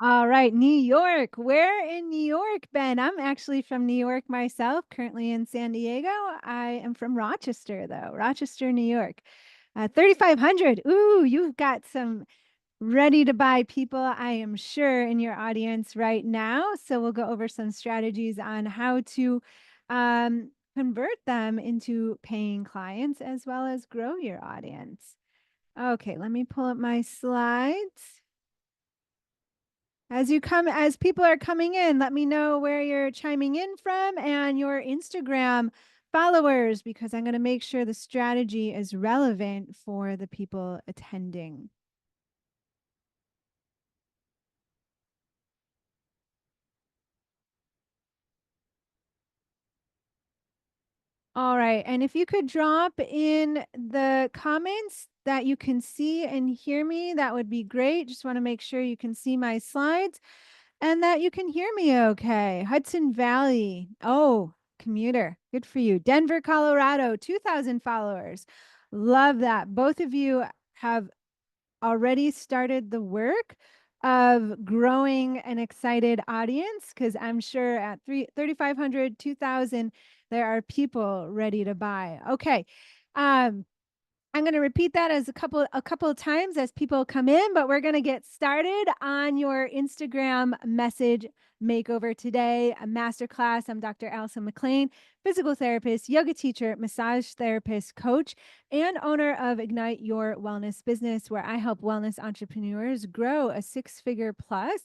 All right, New York. Where in New York, Ben? I'm actually from New York myself, currently in San Diego. I am from Rochester, though, Rochester, New York. 3,500. Ooh, you've got some ready to buy people, I am sure, in your audience right now. So we'll go over some strategies on how to convert them into paying clients as well as grow your audience. Okay, let me pull up my slides. As people are coming in, let me know where you're chiming in from and your Instagram followers, because I'm going to make sure the strategy is relevant for the people attending. All right. And if you could drop in the comments that you can see and hear me, that would be great. Just want to make sure you can see my slides and that you can hear me okay. Hudson Valley. Oh, commuter. Good for you. Denver, Colorado, 2,000 followers. Love that. Both of you have already started the work of growing an excited audience, because I'm sure at 3,500, 2,000, there are people ready to buy. Okay. I'm going to repeat that as a couple of times as people come in, but we're going to get started on your Instagram message makeover today, a masterclass. I'm Dr. Allison McLean, physical therapist, yoga teacher, massage therapist, coach, and owner of Ignite Your Wellness Business, where I help wellness entrepreneurs grow a six-figure plus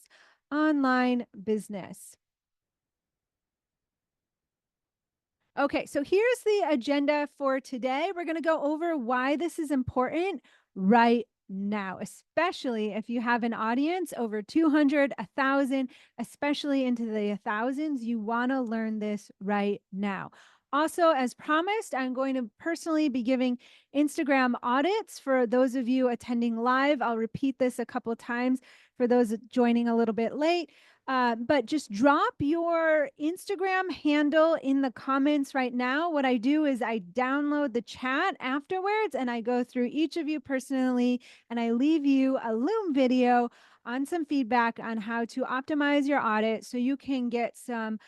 online business. Okay, so here's the agenda for today. We're going to go over why this is important right now, especially if you have an audience over 200, 1,000, especially into the thousands. You want to learn this right now. Also, as promised, I'm going to personally be giving Instagram audits for those of you attending live. I'll repeat this a couple of times for those joining a little bit late. But just drop your Instagram handle in the comments right now. What I do is I download the chat afterwards and I go through each of you personally and I leave you a Loom video on some feedback on how to optimize your audit so you can get some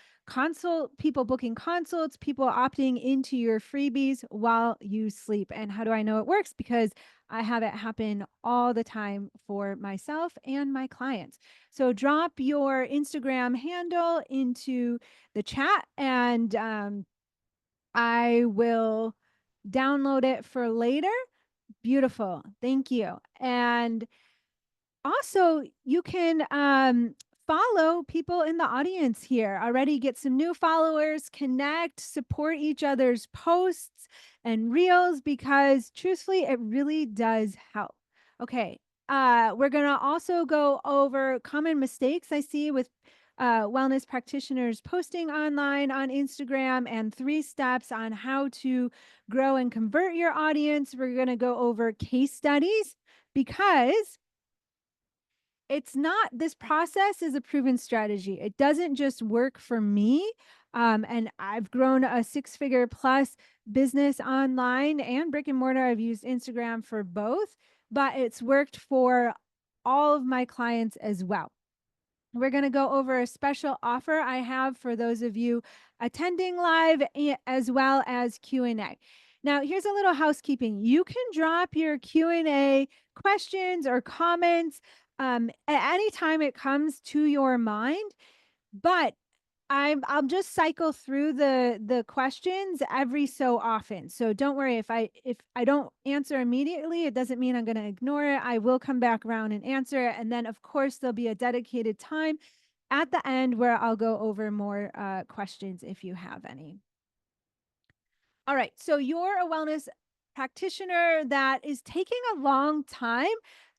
people booking consults, people opting into your freebies while you sleep. And how do I know it works? Because I have it happen all the time for myself and my clients. So drop your Instagram handle into the chat and I will download it for later. Beautiful. Thank you. And also, you can follow people in the audience here already, get some new followers, connect, support each other's posts and reels, because truthfully, it really does help. Okay. We're going to also go over common mistakes I see with wellness practitioners posting online on Instagram and 3 steps on how to grow and convert your audience. We're going to go over case studies, because this process is a proven strategy. It doesn't just work for me. And I've grown a six-figure plus business online and brick and mortar. I've used Instagram for both, but it's worked for all of my clients as well. We're going to go over a special offer I have for those of you attending live, as well as Q&A. Now, here's a little housekeeping. You can drop your Q&A questions or comments at any time it comes to your mind, but I'll just cycle through the questions every so often. So don't worry, if I don't answer immediately, it doesn't mean I'm going to ignore it. I will come back around and answer it. And then of course there'll be a dedicated time at the end where I'll go over more questions if you have any. All right. So you're a wellness practitioner that is taking a long time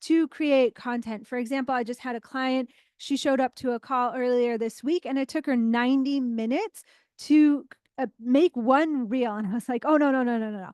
to create content. For example, I just had a client. She showed up to a call earlier this week and it took her 90 minutes to make one reel. And I was like, oh, no, no, no, no, no,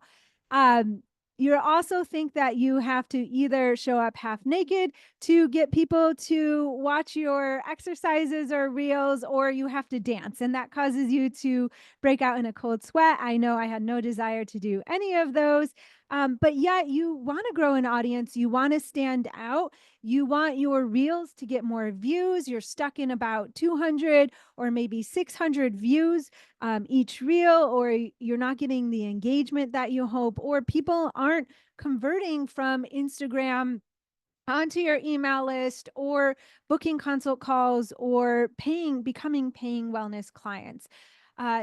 no. You also think that you have to either show up half naked to get people to watch your exercises or reels, or you have to dance, and that causes you to break out in a cold sweat. I know I had no desire to do any of those. But yet you want to grow an audience, you want to stand out, you want your reels to get more views. You're stuck in about 200 or maybe 600 views each reel, or you're not getting the engagement that you hope, or people aren't converting from Instagram onto your email list or booking consult calls or becoming paying wellness clients.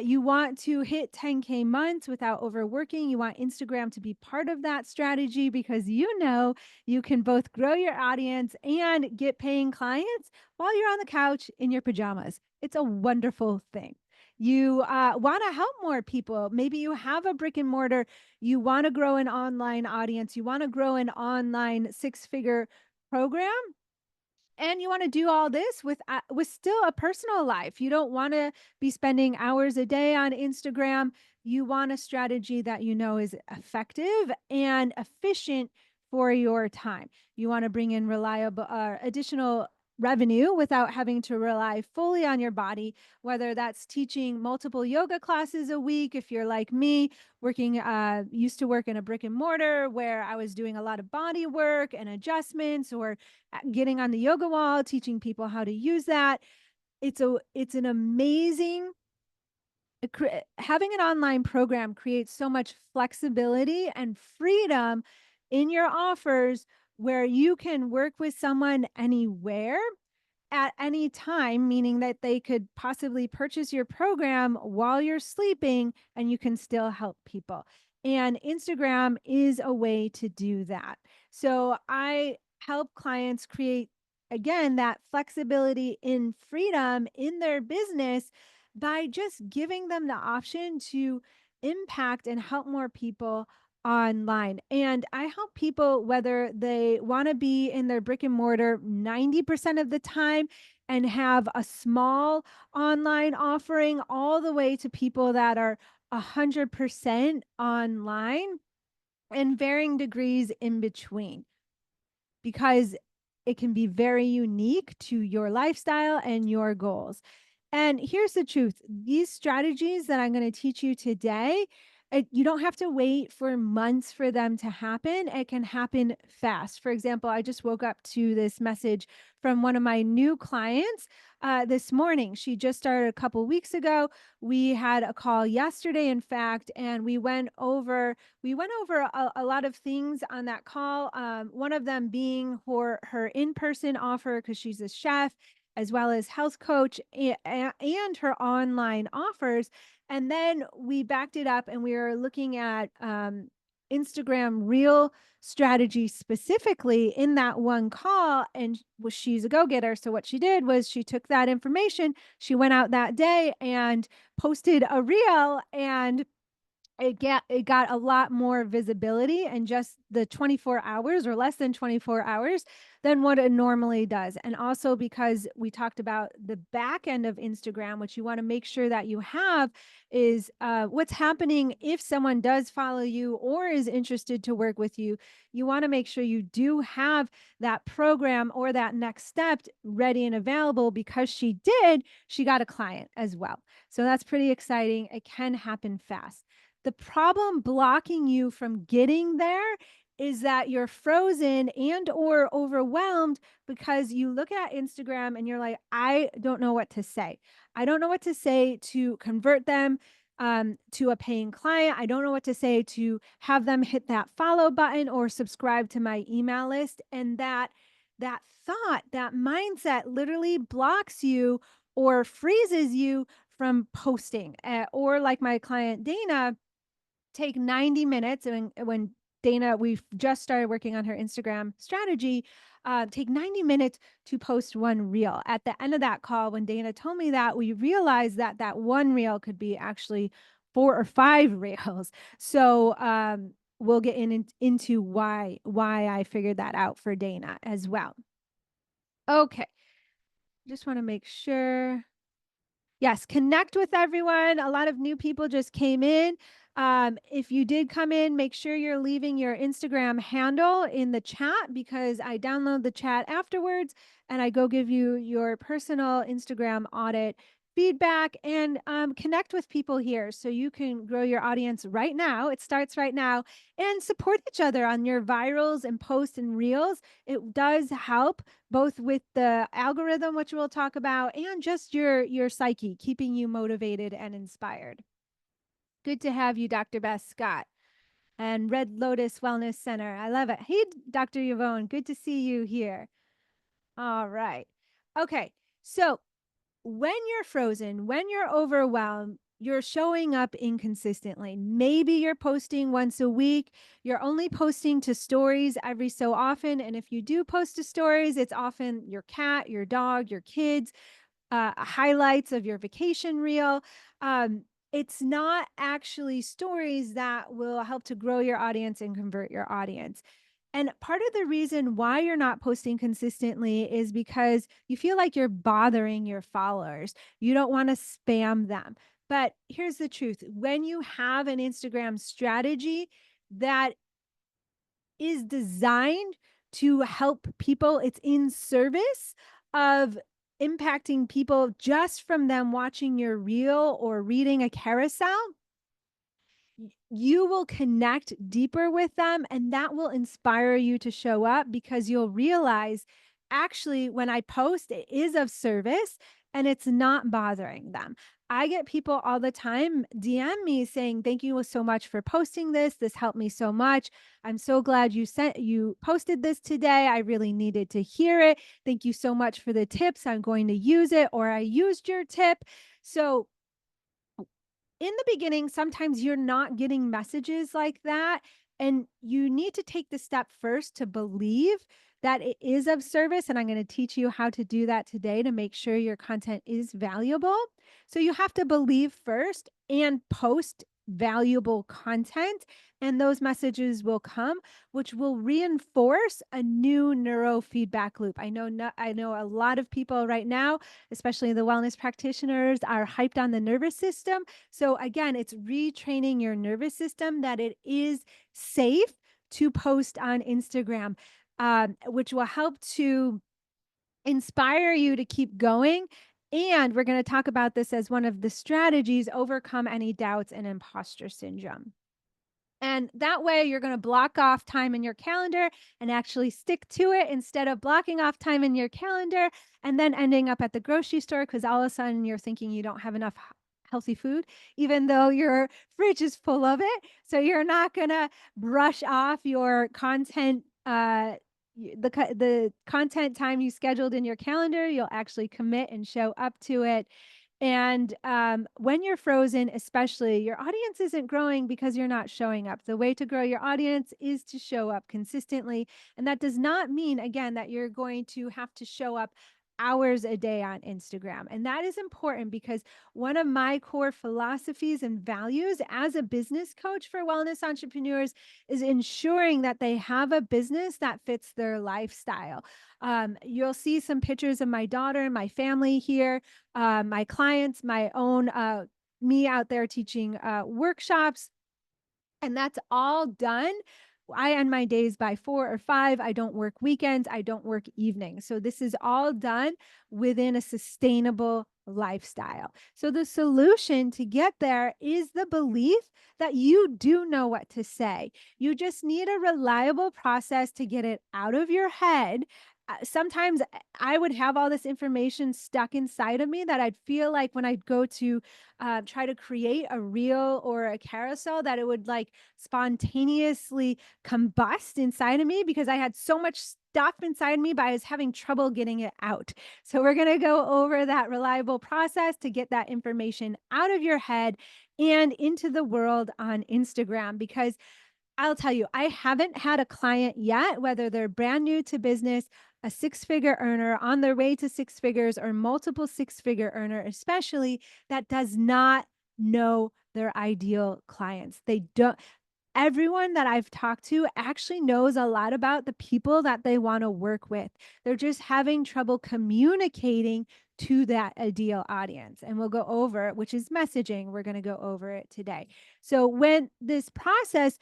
You want to hit 10K months without overworking. You want Instagram to be part of that strategy because you know you can both grow your audience and get paying clients while you're on the couch in your pajamas. It's a wonderful thing. You want to help more people. Maybe you have a brick and mortar, you want to grow an online audience, you want to grow an online six-figure program, and you want to do all this with still a personal life. You don't want to be spending hours a day on Instagram. You want a strategy that you know is effective and efficient for your time. You want to bring in reliable additional revenue without having to rely fully on your body, whether that's teaching multiple yoga classes a week. If you're like me, working used to work in a brick and mortar where I was doing a lot of body work and adjustments, or getting on the yoga wall, teaching people how to use that. It's an amazing having an online program creates so much flexibility and freedom in your offers, where you can work with someone anywhere at any time, meaning that they could possibly purchase your program while you're sleeping and you can still help people. And Instagram is a way to do that. So I help clients create, again, that flexibility in freedom in their business by just giving them the option to impact and help more people online. And I help people whether they want to be in their brick and mortar 90% of the time and have a small online offering, all the way to people that are 100% online and varying degrees in between, because it can be very unique to your lifestyle and your goals. And here's the truth, these strategies that I'm going to teach you today, you don't have to wait for months for them to happen. It can happen fast. For example, I just woke up to this message from one of my new clients this morning. She just started a couple weeks ago. We had a call yesterday, in fact, and we went over a lot of things on that call. One of them being her in-person offer, because she's a chef as well as health coach, and her online offers. And then we backed it up and we were looking at Instagram reel strategy specifically in that one call. And she's a go-getter. So what she did was she took that information, she went out that day and posted a reel, and it got a lot more visibility in just the 24 hours, or less than 24 hours, than what it normally does. And also because we talked about the back end of Instagram, which you want to make sure that you have, is what's happening if someone does follow you or is interested to work with you. You want to make sure you do have that program or that next step ready and available, because she got a client as well. So that's pretty exciting. It can happen fast. The problem blocking you from getting there is that you're frozen and or overwhelmed, because you look at Instagram and you're like, I don't know what to say. I don't know what to say to convert them to a paying client. I don't know what to say to have them hit that follow button or subscribe to my email list. And that thought, that mindset literally blocks you or freezes you from posting. Or like my client Dana, take 90 minutes. And when Dana, we've just started working on her Instagram strategy, take 90 minutes to post one reel. At the end of that call, when Dana told me that, we realized that that one reel could be actually 4 or 5 reels. So we'll get into why I figured that out for Dana as well. Okay, just want to make sure. Yes, connect with everyone. A lot of new people just came in. If you did come in, make sure you're leaving your Instagram handle in the chat, because I download the chat afterwards and I go give you your personal Instagram audit feedback, and connect with people here so you can grow your audience right now. It starts right now, and support each other on your virals and posts and reels. It does help both with the algorithm, which we'll talk about, and just your psyche, keeping you motivated and inspired. Good to have you, Dr. Beth Scott and Red Lotus Wellness Center. I love it. Hey, Dr. Yvonne, good to see you here. All right. Okay. So when you're frozen, when you're overwhelmed, you're showing up inconsistently. Maybe you're posting once a week. You're only posting to stories every so often. And if you do post to stories, it's often your cat, your dog, your kids, highlights of your vacation reel. It's not actually stories that will help to grow your audience and convert your audience. And part of the reason why you're not posting consistently is because you feel like you're bothering your followers. You don't want to spam them. But here's the truth: when you have an Instagram strategy that is designed to help people, it's in service of impacting people just from them watching your reel or reading a carousel, you will connect deeper with them, and that will inspire you to show up because you'll realize, actually, when I post, it is of service and it's not bothering them. I get people all the time DM me saying, "Thank you so much for posting this. This helped me so much. I'm so glad you posted this today. I really needed to hear it. Thank you so much for the tips. I'm going to use it, or I used your tip." So in the beginning, sometimes you're not getting messages like that. And you need to take the step first to believe that it is of service. And I'm going to teach you how to do that today to make sure your content is valuable. So you have to believe first and post valuable content, and those messages will come, which will reinforce a new neurofeedback loop. I know a lot of people right now, especially the wellness practitioners, are hyped on the nervous system. So again, it's retraining your nervous system that it is safe to post on Instagram, which will help to inspire you to keep going. And we're going to talk about this as one of the strategies: overcome any doubts and imposter syndrome. And that way, you're going to block off time in your calendar and actually stick to it, instead of blocking off time in your calendar and then ending up at the grocery store because all of a sudden you're thinking you don't have enough healthy food, even though your fridge is full of it. So you're not going to brush off your content. The content time you scheduled in your calendar, you'll actually commit and show up to it. And when you're frozen, especially, your audience isn't growing because you're not showing up. The way to grow your audience is to show up consistently. And that does not mean, again, that you're going to have to show up hours a day on Instagram. And that is important because one of my core philosophies and values as a business coach for wellness entrepreneurs is ensuring that they have a business that fits their lifestyle. You'll see some pictures of my daughter and my family here, my clients, my own, me out there teaching workshops, and that's all done. I end my days by 4 or 5. I don't work weekends. I don't work evenings. So this is all done within a sustainable lifestyle. So the solution to get there is the belief that you do know what to say. You just need a reliable process to get it out of your head. Sometimes I would have all this information stuck inside of me that I'd feel like when I'd go to try to create a reel or a carousel, that it would like spontaneously combust inside of me because I had so much stuff inside me, but I was having trouble getting it out. So we're going to go over that reliable process to get that information out of your head and into the world on Instagram. Because I'll tell you, I haven't had a client yet, whether they're brand new to business, a six-figure earner on their way to six figures, or multiple six-figure earner, especially, that does not know their ideal clients. They don't. Everyone that I've talked to actually knows a lot about the people that they want to work with. They're just having trouble communicating to that ideal audience. And we'll go over, which is messaging. We're going to go over it today. So when this process,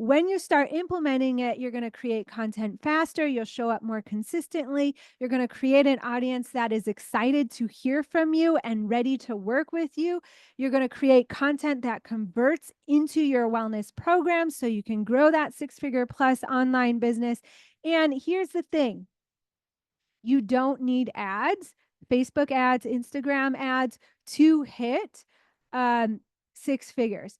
When you start implementing it, you're going to create content faster. You'll show up more consistently. You're going to create an audience that is excited to hear from you and ready to work with you. You're going to create content that converts into your wellness program so you can grow that 6-figure plus online business. And here's the thing, you don't need ads, Facebook ads, Instagram ads to hit um, 6 figures.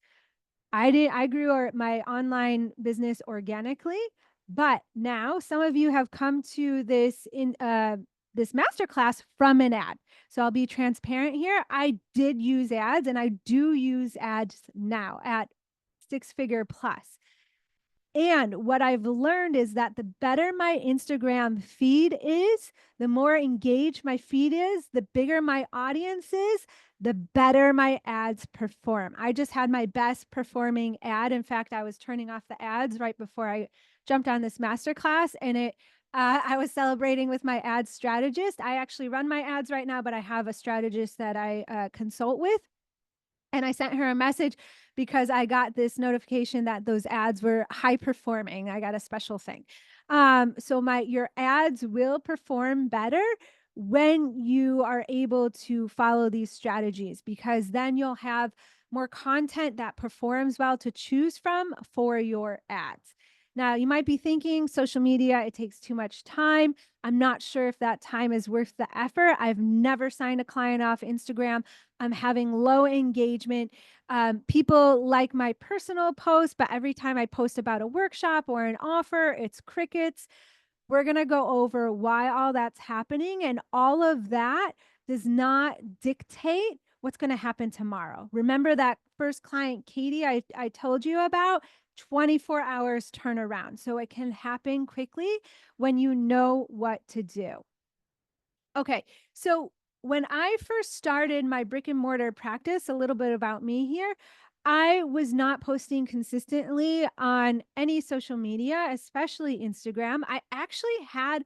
I grew my online business organically, but now some of you have come to this masterclass from an ad. So I'll be transparent here. I did use ads and I do use ads now at 6-figure plus. And what I've learned is that the better my Instagram feed is, the more engaged my feed is, the bigger my audience is, the better my ads perform. I just had my best performing ad. In fact, I was turning off the ads right before I jumped on this masterclass, and I was celebrating with my ad strategist. I actually run my ads right now, but I have a strategist that I consult with. And I sent her a message because I got this notification that those ads were high performing. I got a special thing. So your ads will perform better when you are able to follow these strategies, because then you'll have more content that performs well to choose from for your ads. Now, you might be thinking social media, it takes too much time. I'm not sure if that time is worth the effort. I've never signed a client off Instagram. I'm having low engagement. People like my personal posts, but every time I post about a workshop or an offer, it's crickets. We're going to go over why all that's happening, and all of that does not dictate what's going to happen tomorrow. Remember that first client, Katie, I told you about? 24 hours turnaround. So it can happen quickly when you know what to do. Okay, so when I first started my brick and mortar practice, a little bit about me here, I was not posting consistently on any social media, especially Instagram. I actually had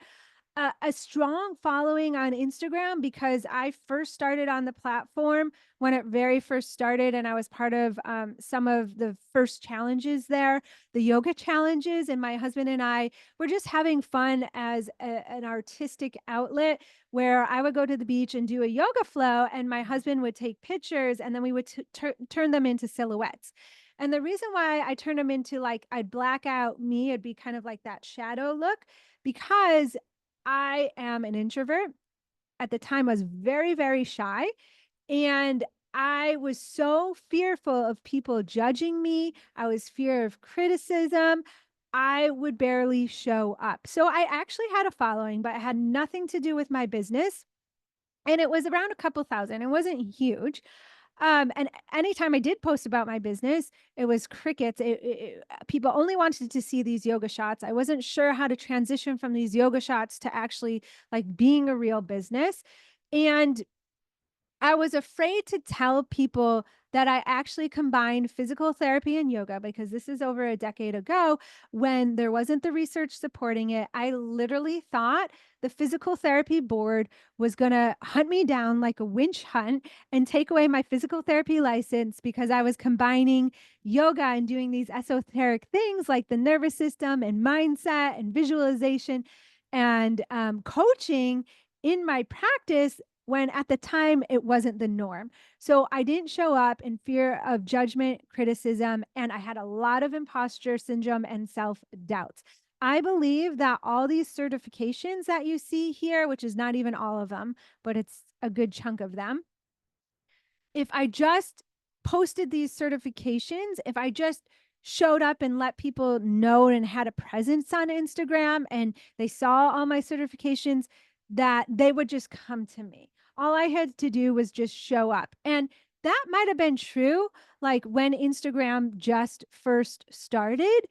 a strong following on Instagram because I first started on the platform when it very first started, and I was part of some of the first challenges there, the yoga challenges. And my husband and I were just having fun as an artistic outlet where I would go to the beach and do a yoga flow, and my husband would take pictures, and then we would turn them into silhouettes. And the reason why I turned them into, like, I'd black out me, it'd be kind of like that shadow look, because I am an introvert. At the time, I was very, very shy. And I was so fearful of people judging me. I was fear of criticism. I would barely show up. So I actually had a following, but it had nothing to do with my business. And it was around a couple thousand. It wasn't huge. And anytime I did post about my business, it was crickets. People only wanted to see these yoga shots. I wasn't sure how to transition from these yoga shots to actually like being a real business. And I was afraid to tell people that I actually combined physical therapy and yoga, because this is over a decade ago when there wasn't the research supporting it. I literally thought the physical therapy board was going to hunt me down like a winch hunt and take away my physical therapy license because I was combining yoga and doing these esoteric things like the nervous system and mindset and visualization and coaching in my practice, when at the time it wasn't the norm. So I didn't show up in fear of judgment, criticism, and I had a lot of imposter syndrome and self-doubt. I believe that all these certifications that you see here, which is not even all of them, but it's a good chunk of them, if I just posted these certifications, if I just showed up and let people know and had a presence on Instagram and they saw all my certifications, that they would just come to me. All I had to do was just show up. And that might have been true like when Instagram just first started.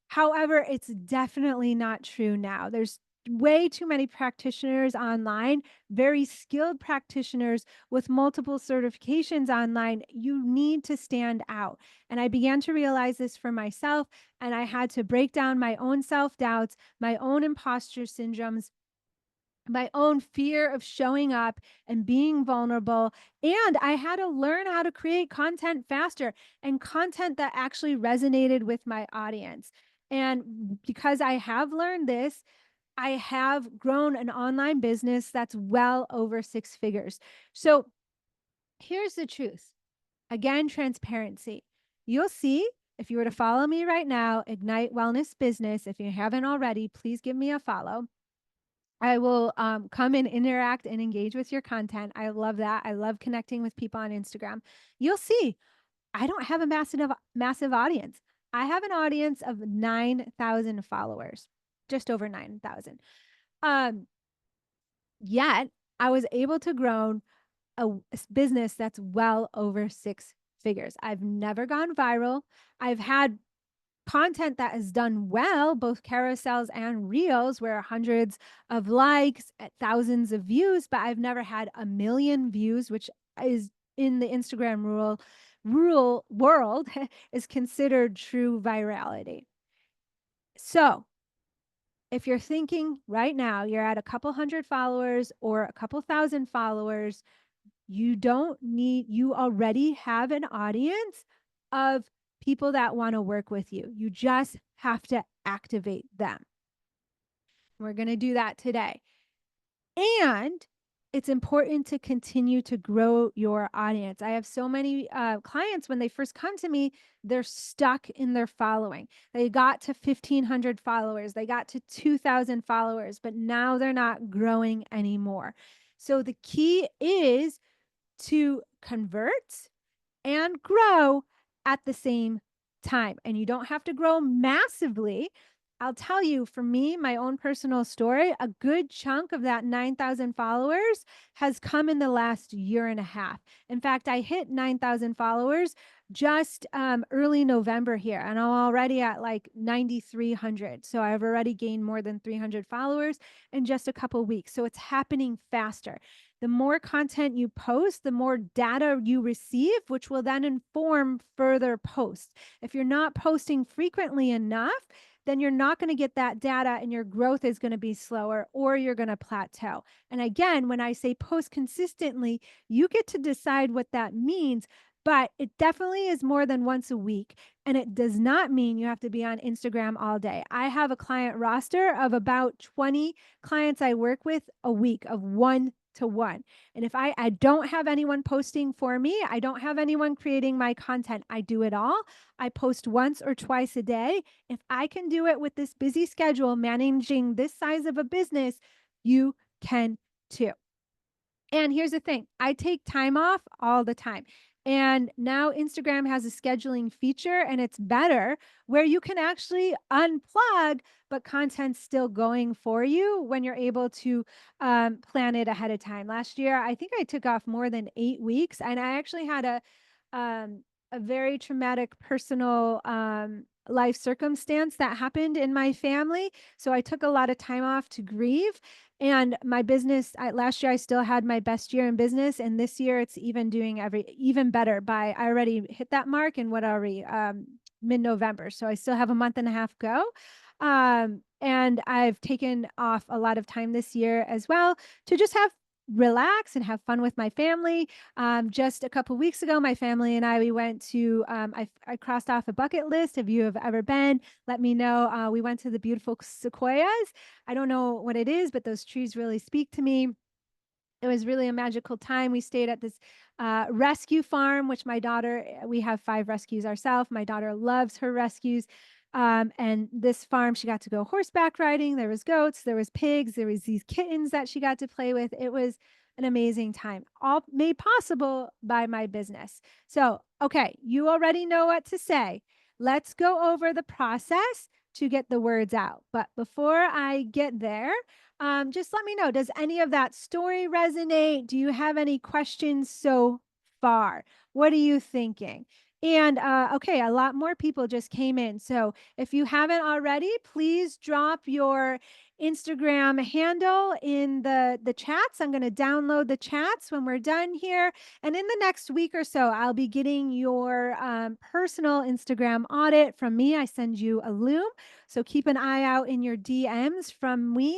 However, it's definitely not true now. There's way too many practitioners online, very skilled practitioners with multiple certifications online. You need to stand out. And I began to realize this for myself, and I had to break down my own self doubts, my own imposter syndromes, my own fear of showing up and being vulnerable. And I had to learn how to create content faster and content that actually resonated with my audience. And because I have learned this, I have grown an online business that's well over six figures. So here's the truth. Again, transparency. You'll see if you were to follow me right now, Ignite Wellness Business. If you haven't already, please give me a follow. I will come and interact and engage with your content. I love that. I love connecting with people on Instagram. You'll see I don't have a massive audience. I have an audience of 9,000 followers, just over 9,000. Um, Yet I was able to grow a business that's well over six figures. I've never gone viral. I've had content that has done well, both carousels and reels, where hundreds of likes, thousands of views, but I've never had a million views, which is in the Instagram rural world is considered true virality. So if you're thinking right now you're at a couple hundred followers or a couple thousand followers, you already have an audience of people that want to work with you. You just have to activate them. We're going to do that today. And it's important to continue to grow your audience. I have so many clients, when they first come to me, they're stuck in their following. They got to 1,500 followers, they got to 2,000 followers, but now they're not growing anymore. So the key is to convert and grow at the same time. And you don't have to grow massively. I'll tell you, for me, my own personal story, a good chunk of that 9,000 followers has come in the last year and a half. In fact, I hit 9,000 followers just early November here, and I'm already at like 9,300. So I've already gained more than 300 followers in just a couple weeks. So it's happening faster. The more content you post, the more data you receive, which will then inform further posts. If you're not posting frequently enough, then you're not going to get that data and your growth is going to be slower or you're going to plateau. And again, when I say post consistently, you get to decide what that means, but it definitely is more than once a week. And it does not mean you have to be on Instagram all day. I have a client roster of about 20 clients I work with a week of 1-to-1. And if I don't have anyone posting for me, I don't have anyone creating my content, I do it all. I post once or twice a day. If I can do it with this busy schedule, managing this size of a business, you can too. And here's the thing, I take time off all the time. And now Instagram has a scheduling feature and it's better where you can actually unplug, but content's still going for you when you're able to plan it ahead of time. Last year, I think I took off more than 8 weeks, and I actually had a very traumatic personal life circumstance that happened in my family. So I took a lot of time off to grieve. And my business, last year I still had my best year in business, and this year it's even doing even better. By I already hit that mark in what are we mid-November, so I still have a month and a half go. And I've taken off a lot of time this year as well to just relax and have fun with my family. Just a couple weeks ago, my family and we went to, I crossed off a bucket list. If you have ever been, let me know. We went to the beautiful sequoias. I don't know what it is, but those trees really speak to me. It was really a magical time. We stayed at this rescue farm, which my daughter, we have 5 rescues ourselves. My daughter loves her rescues. And this farm, she got to go horseback riding. There was goats, there was pigs, there was these kittens that she got to play with. It was an amazing time, all made possible by my business. So, okay, you already know what to say. Let's go over the process to get the words out. But before I get there, just let me know, does any of that story resonate? Do you have any questions so far? What are you thinking? And okay, a lot more people just came in. So if you haven't already, please drop your Instagram handle in the chats. I'm going to download the chats when we're done here. And in the next week or so, I'll be getting your personal Instagram audit from me. I send you a Loom. So keep an eye out in your DMs from me.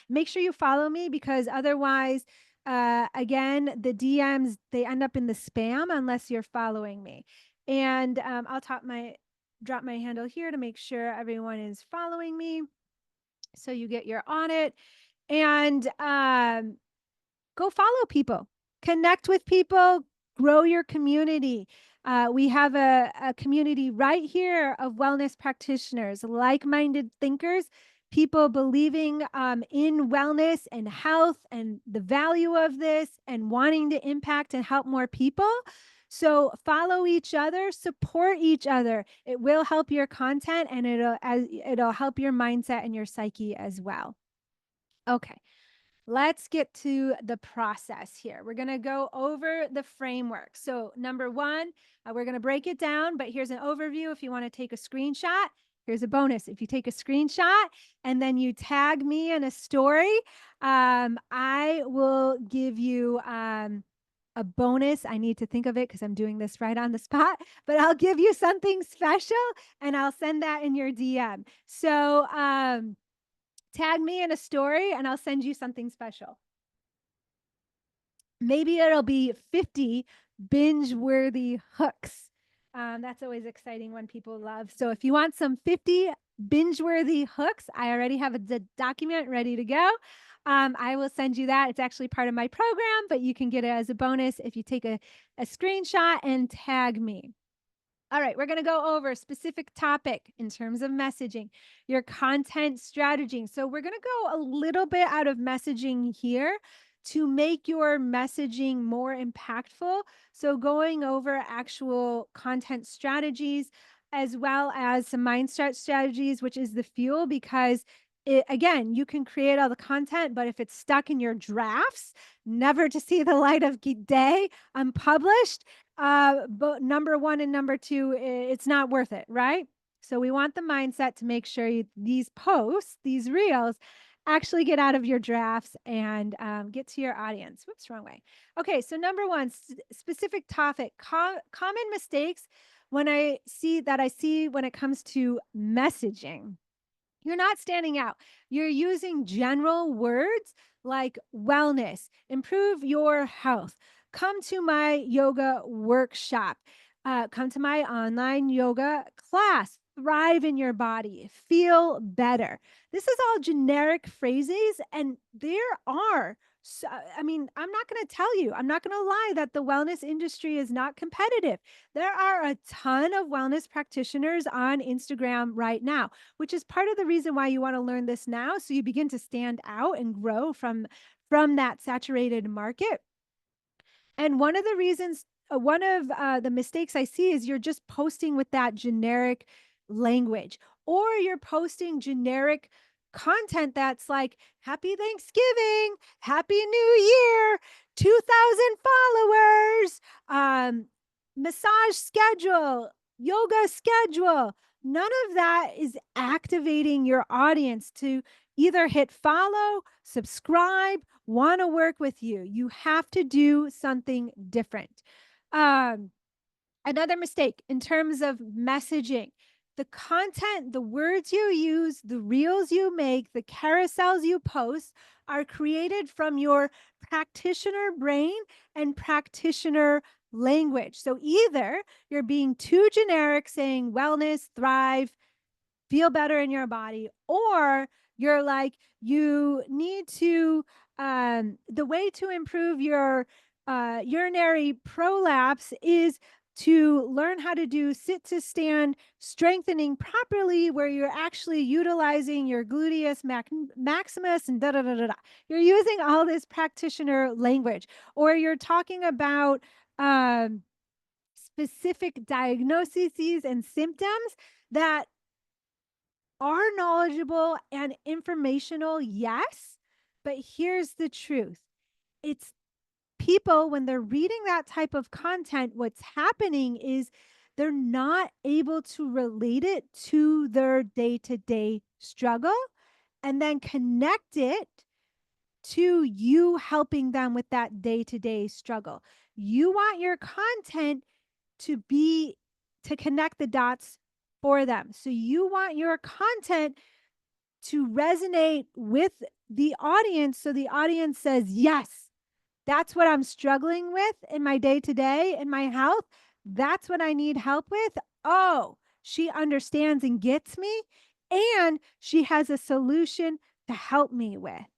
Make sure you follow me, because otherwise, again, the DMs, they end up in the spam unless you're following me. And I'll drop my handle here to make sure everyone is following me, so you get your audit. And go follow people, connect with people, grow your community. We have a community right here of wellness practitioners, like-minded thinkers, people believing in wellness and health and the value of this, and wanting to impact and help more people. So follow each other, support each other. It will help your content, and it'll help your mindset and your psyche as well. Okay. Let's get to the process here. We're going to go over the framework. So, number one, we're going to break it down, but here's an overview. If you want to take a screenshot, here's a bonus. If you take a screenshot and then you tag me in a story, I will give you a bonus. I need to think of it because I'm doing this right on the spot, but I'll give you something special and I'll send that in your DM. So, tag me in a story and I'll send you something special. Maybe it'll be 50 binge worthy hooks. That's always exciting when people love. So if you want some 50 binge worthy hooks, I already have a document ready to go. I will send you that. It's actually part of my program, but you can get it as a bonus if you take a screenshot and tag me. All right, we're going to go over a specific topic in terms of messaging, your content strategy. So we're going to go a little bit out of messaging here to make your messaging more impactful. So going over actual content strategies, as well as some mindset strategies, which is the fuel, because again, you can create all the content, but if it's stuck in your drafts, never to see the light of day, unpublished, but number one and number two, it's not worth it, right? So we want the mindset to make sure these posts, these reels, actually get out of your drafts and get to your audience. Whoops, wrong way. Okay, so number one, specific topic, common mistakes I see when it comes to messaging. You're not standing out. You're using general words like wellness, improve your health, come to my yoga workshop, come to my online yoga class, thrive in your body, feel better. This is all generic phrases, and there are. So, I mean, I'm not going to tell you, I'm not going to lie that the wellness industry is not competitive. There are a ton of wellness practitioners on Instagram right now, which is part of the reason why you want to learn this now, so you begin to stand out and grow from that saturated market. And one of the mistakes I see is you're just posting with that generic language, or you're posting generic content that's like, happy Thanksgiving, happy new year, 2,000 followers, massage schedule, yoga schedule. None of that is activating your audience to either hit follow, subscribe, want to work with you. You have to do something different. Um, Another mistake in terms of messaging, the content, the words you use, the reels you make, the carousels you post are created from your practitioner brain and practitioner language. So either you're being too generic, saying wellness, thrive, feel better in your body, or you're like, you need to the way to improve your urinary prolapse is to learn how to do sit to stand strengthening properly, where you're actually utilizing your gluteus maximus and da da da da da. You're using all this practitioner language, or you're talking about specific diagnoses and symptoms that are knowledgeable and informational, yes, but here's the truth. It's people, when they're reading that type of content, what's happening is they're not able to relate it to their day to day struggle and then connect it to you helping them with that day to day struggle. You want your content to be to connect the dots for them. So you want your content to resonate with the audience. So the audience says, yes, that's what I'm struggling with in my day to day in my health. That's what I need help with. Oh, she understands and gets me, and she has a solution to help me with.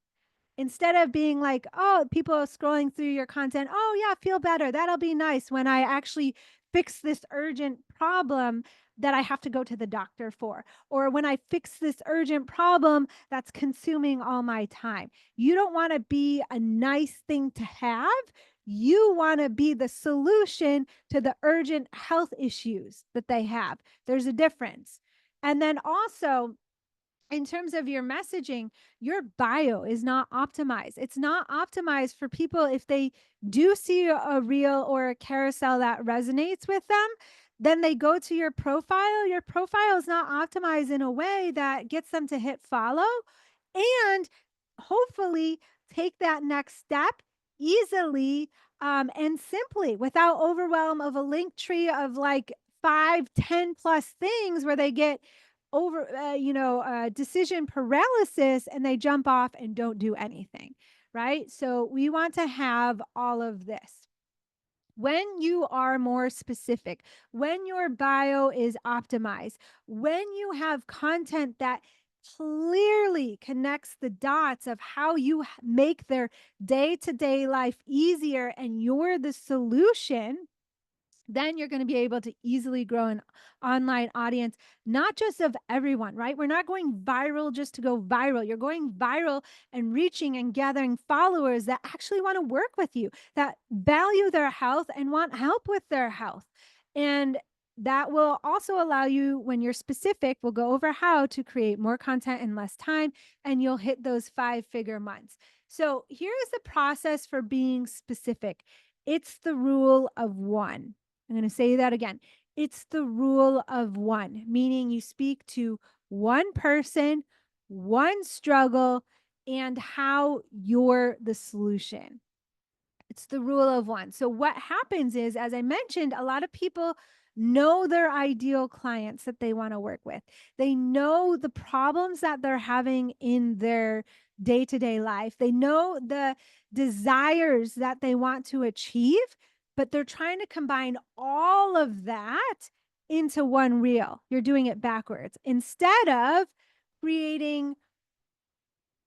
Instead of being like, oh, people are scrolling through your content. Oh, yeah, feel better. That'll be nice when I actually fix this urgent problem that I have to go to the doctor for, or when I fix this urgent problem that's consuming all my time. You don't want to be a nice thing to have. You want to be the solution to the urgent health issues that they have. There's a difference. And then also, in terms of your messaging, your bio is not optimized. It's not optimized for people if they do see a reel or a carousel that resonates with them, then they go to your profile. Your profile is not optimized in a way that gets them to hit follow and hopefully take that next step easily and simply without overwhelm of a link tree of like 5, 10+ things where they get decision paralysis and they jump off and don't do anything, right? So we want to have all of this. When you are more specific, when your bio is optimized, when you have content that clearly connects the dots of how you make their day to day life easier and you're the solution, then you're going to be able to easily grow an online audience, not just of everyone, right? We're not going viral just to go viral. You're going viral and reaching and gathering followers that actually want to work with you, that value their health and want help with their health. And that will also allow you, when you're specific, we'll go over how to create more content in less time, and you'll hit those 5-figure months. So here's the process for being specific. It's the rule of one. I'm going to say that again. It's the rule of one, meaning you speak to one person, one struggle, and how you're the solution. It's the rule of one. So what happens is, as I mentioned, a lot of people know their ideal clients that they want to work with. They know the problems that they're having in their day-to-day life. They know the desires that they want to achieve, but they're trying to combine all of that into one reel. You're doing it backwards. Instead of creating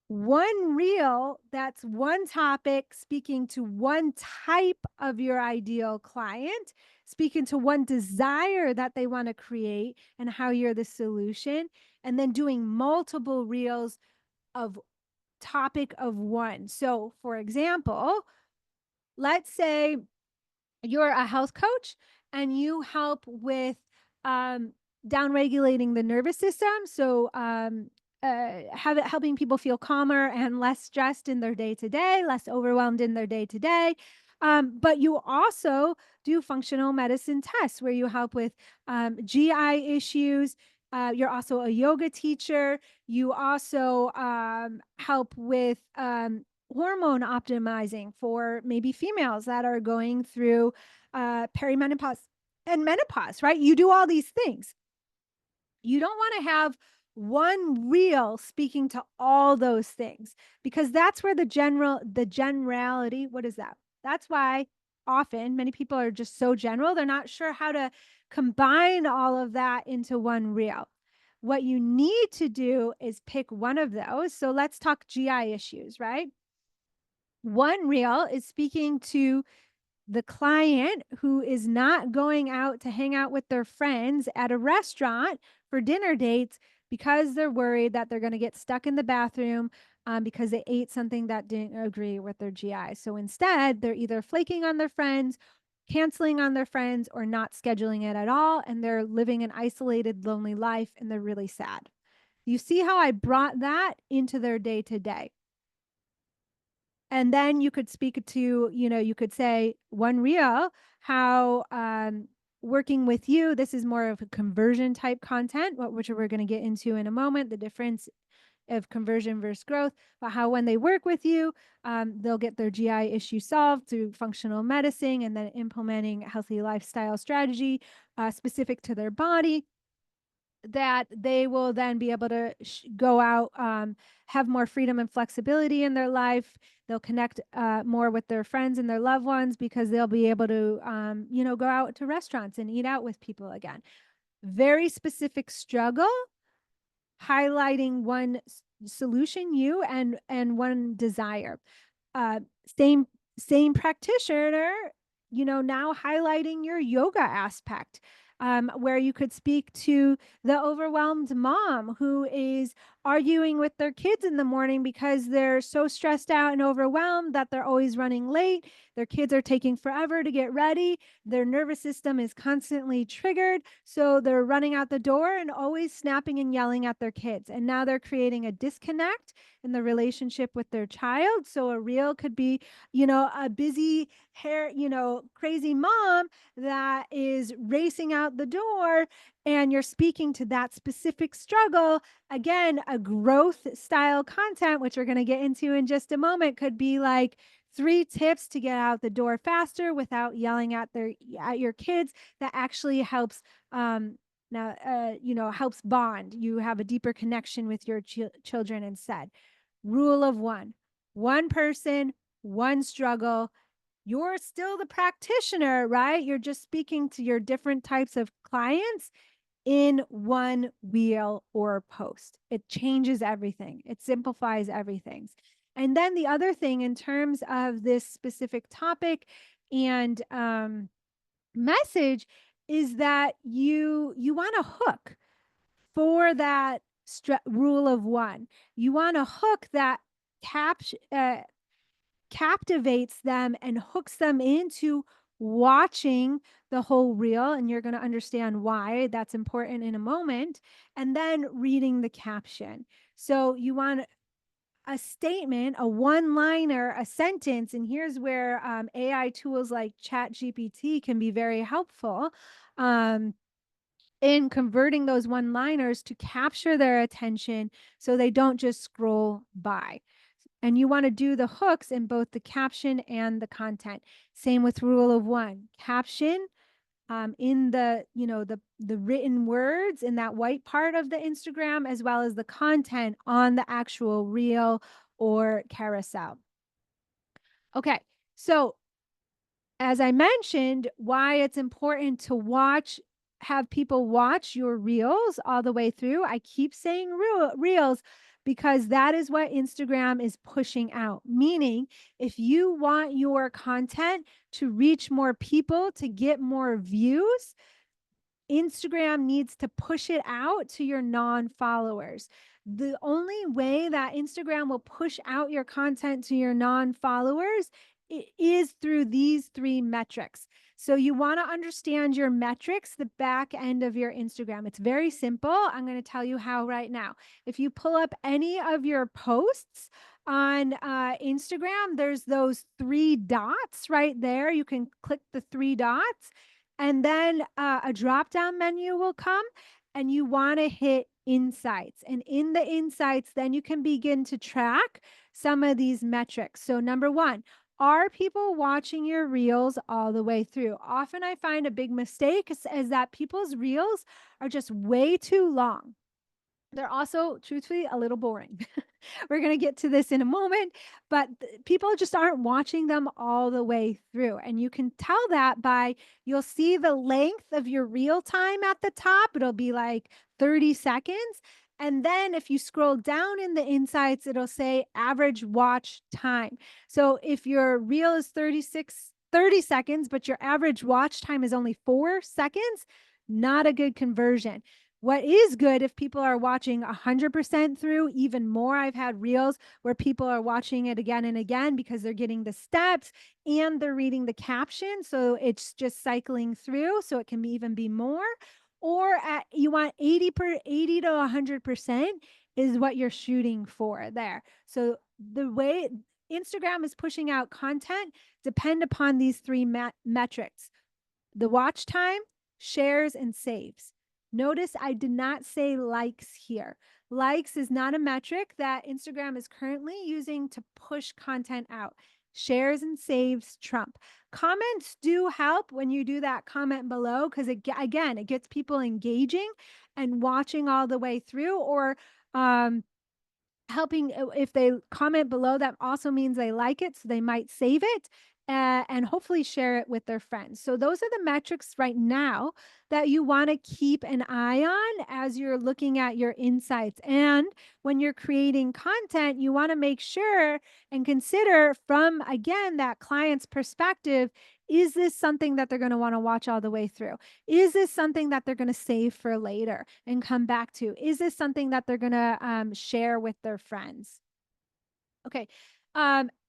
one reel that's one topic, speaking to one type of your ideal client, speaking to one desire that they want to create and how you're the solution, and then doing multiple reels of topic of one. So, for example, let's say you're a health coach and you help with um, down regulating the nervous system. So, helping people feel calmer and less stressed in their day to day, less overwhelmed in their day to day. But you also do functional medicine tests where you help with GI issues. You're also a yoga teacher. You also help with hormone optimizing for maybe females that are going through perimenopause and menopause, right? You do all these things. You don't want to have one reel speaking to all those things, because that's where the generality, what is that? That's why often many people are just so general, they're not sure how to combine all of that into one reel. What you need to do is pick one of those. So let's talk GI issues, right? One reel is speaking to the client who is not going out to hang out with their friends at a restaurant for dinner dates because they're worried that they're going to get stuck in the bathroom because they ate something that didn't agree with their GI. So instead, they're either flaking on their friends, canceling on their friends, or not scheduling it at all. And they're living an isolated, lonely life, and they're really sad. You see how I brought that into their day to day. And then you could speak to, you could say one reel, how working with you, this is more of a conversion type content, which we're going to get into in a moment, the difference of conversion versus growth, but how when they work with you, they'll get their GI issue solved through functional medicine and then implementing a healthy lifestyle strategy specific to their body, that they will then be able to go out, have more freedom and flexibility in their life. They'll connect more with their friends and their loved ones because they'll be able to, go out to restaurants and eat out with people again. Very specific struggle, highlighting one solution you and one desire. uh same same practitioner, now highlighting your yoga aspect, where you could speak to the overwhelmed mom who is arguing with their kids in the morning because they're so stressed out and overwhelmed that they're always running late. Their kids are taking forever to get ready. Their nervous system is constantly triggered, so they're running out the door and always snapping and yelling at their kids, and now they're creating a disconnect in the relationship with their child. So a reel could be, a busy hair, crazy mom that is racing out the door, and you're speaking to that specific struggle. Again, a growth style content, which we're going to get into in just a moment, could be like 3 tips to get out the door faster without yelling at your kids. That actually helps, helps bond. You have a deeper connection with your children instead. Rule of one person, one struggle. You're still the practitioner, right? You're just speaking to your different types of clients in one wheel or post. It changes everything, it simplifies everything. And then the other thing in terms of this specific topic and message is that you want to hook for that rule of one. You want a hook that captivates them and hooks them into watching the whole reel. And you're going to understand why that's important in a moment. And then reading the caption. So you want a statement, a one liner, a sentence. And here's where AI tools like ChatGPT can be very helpful. In converting those one liners to capture their attention so they don't just scroll by. And you want to do the hooks in both the caption and the content. Same with rule of one. Caption in the written words in that white part of the Instagram, as well as the content on the actual reel or carousel. Okay, so as I mentioned, why it's important to have people watch your reels all the way through. I keep saying reels because that is what Instagram is pushing out. Meaning, if you want your content to reach more people, to get more views, Instagram needs to push it out to your non-followers. The only way that Instagram will push out your content to your non-followers is through these 3 metrics. So you want to understand your metrics, the back end of your Instagram. It's very simple. I'm going to tell you how right now. If you pull up any of your posts on Instagram, there's those 3 dots right there. You can click the 3 dots, and then a drop down menu will come, and you want to hit insights. And in the insights, then you can begin to track some of these metrics. So number 1, are people watching your reels all the way through? Often I find a big mistake is that people's reels are just way too long. They're also, truthfully, a little boring. We're going to get to this in a moment, but people just aren't watching them all the way through. And you can tell that by, you'll see the length of your reel time at the top. It'll be like 30 seconds. And then if you scroll down in the insights, it'll say average watch time. So if your reel is 30 seconds, but your average watch time is only 4 seconds, not a good conversion. What is good, if people are watching 100% through, even more. I've had reels where people are watching it again and again because they're getting the steps and they're reading the caption. So it's just cycling through. So it can even be more. Or you want 80 to 100% is what you're shooting for there. So the way Instagram is pushing out content depend upon these three metrics: the watch time, shares, and saves. Notice I did not say likes here. Likes is not a metric that Instagram is currently using to push content out. Shares and saves trump. Comments do help when you do that comment below, because again, it gets people engaging and watching all the way through, or um, helping. If they comment below, that also means they like it, so they might save it and hopefully share it with their friends. So those are the metrics right now that you want to keep an eye on as you're looking at your insights. And when you're creating content, you want to make sure and consider from, again, that client's perspective, is this something that they're going to want to watch all the way through? Is this something that they're going to save for later and come back to? Is this something that they're going to share with their friends? Okay.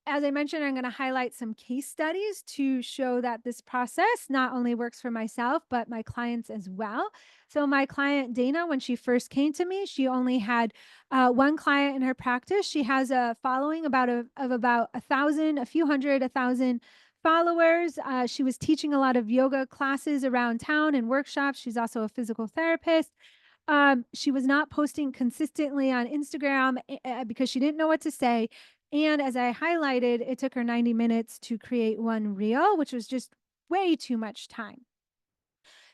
As I mentioned, I'm going to highlight some case studies to show that this process not only works for myself, but my clients as well. So my client, Dana, when she first came to me, she only had one client in her practice. She has a following of about 1,000, a few hundred, 1,000 followers. She was teaching a lot of yoga classes around town and workshops. She's also a physical therapist. She was not posting consistently on Instagram because she didn't know what to say. And as I highlighted, it took her 90 minutes to create one reel, which was just way too much time.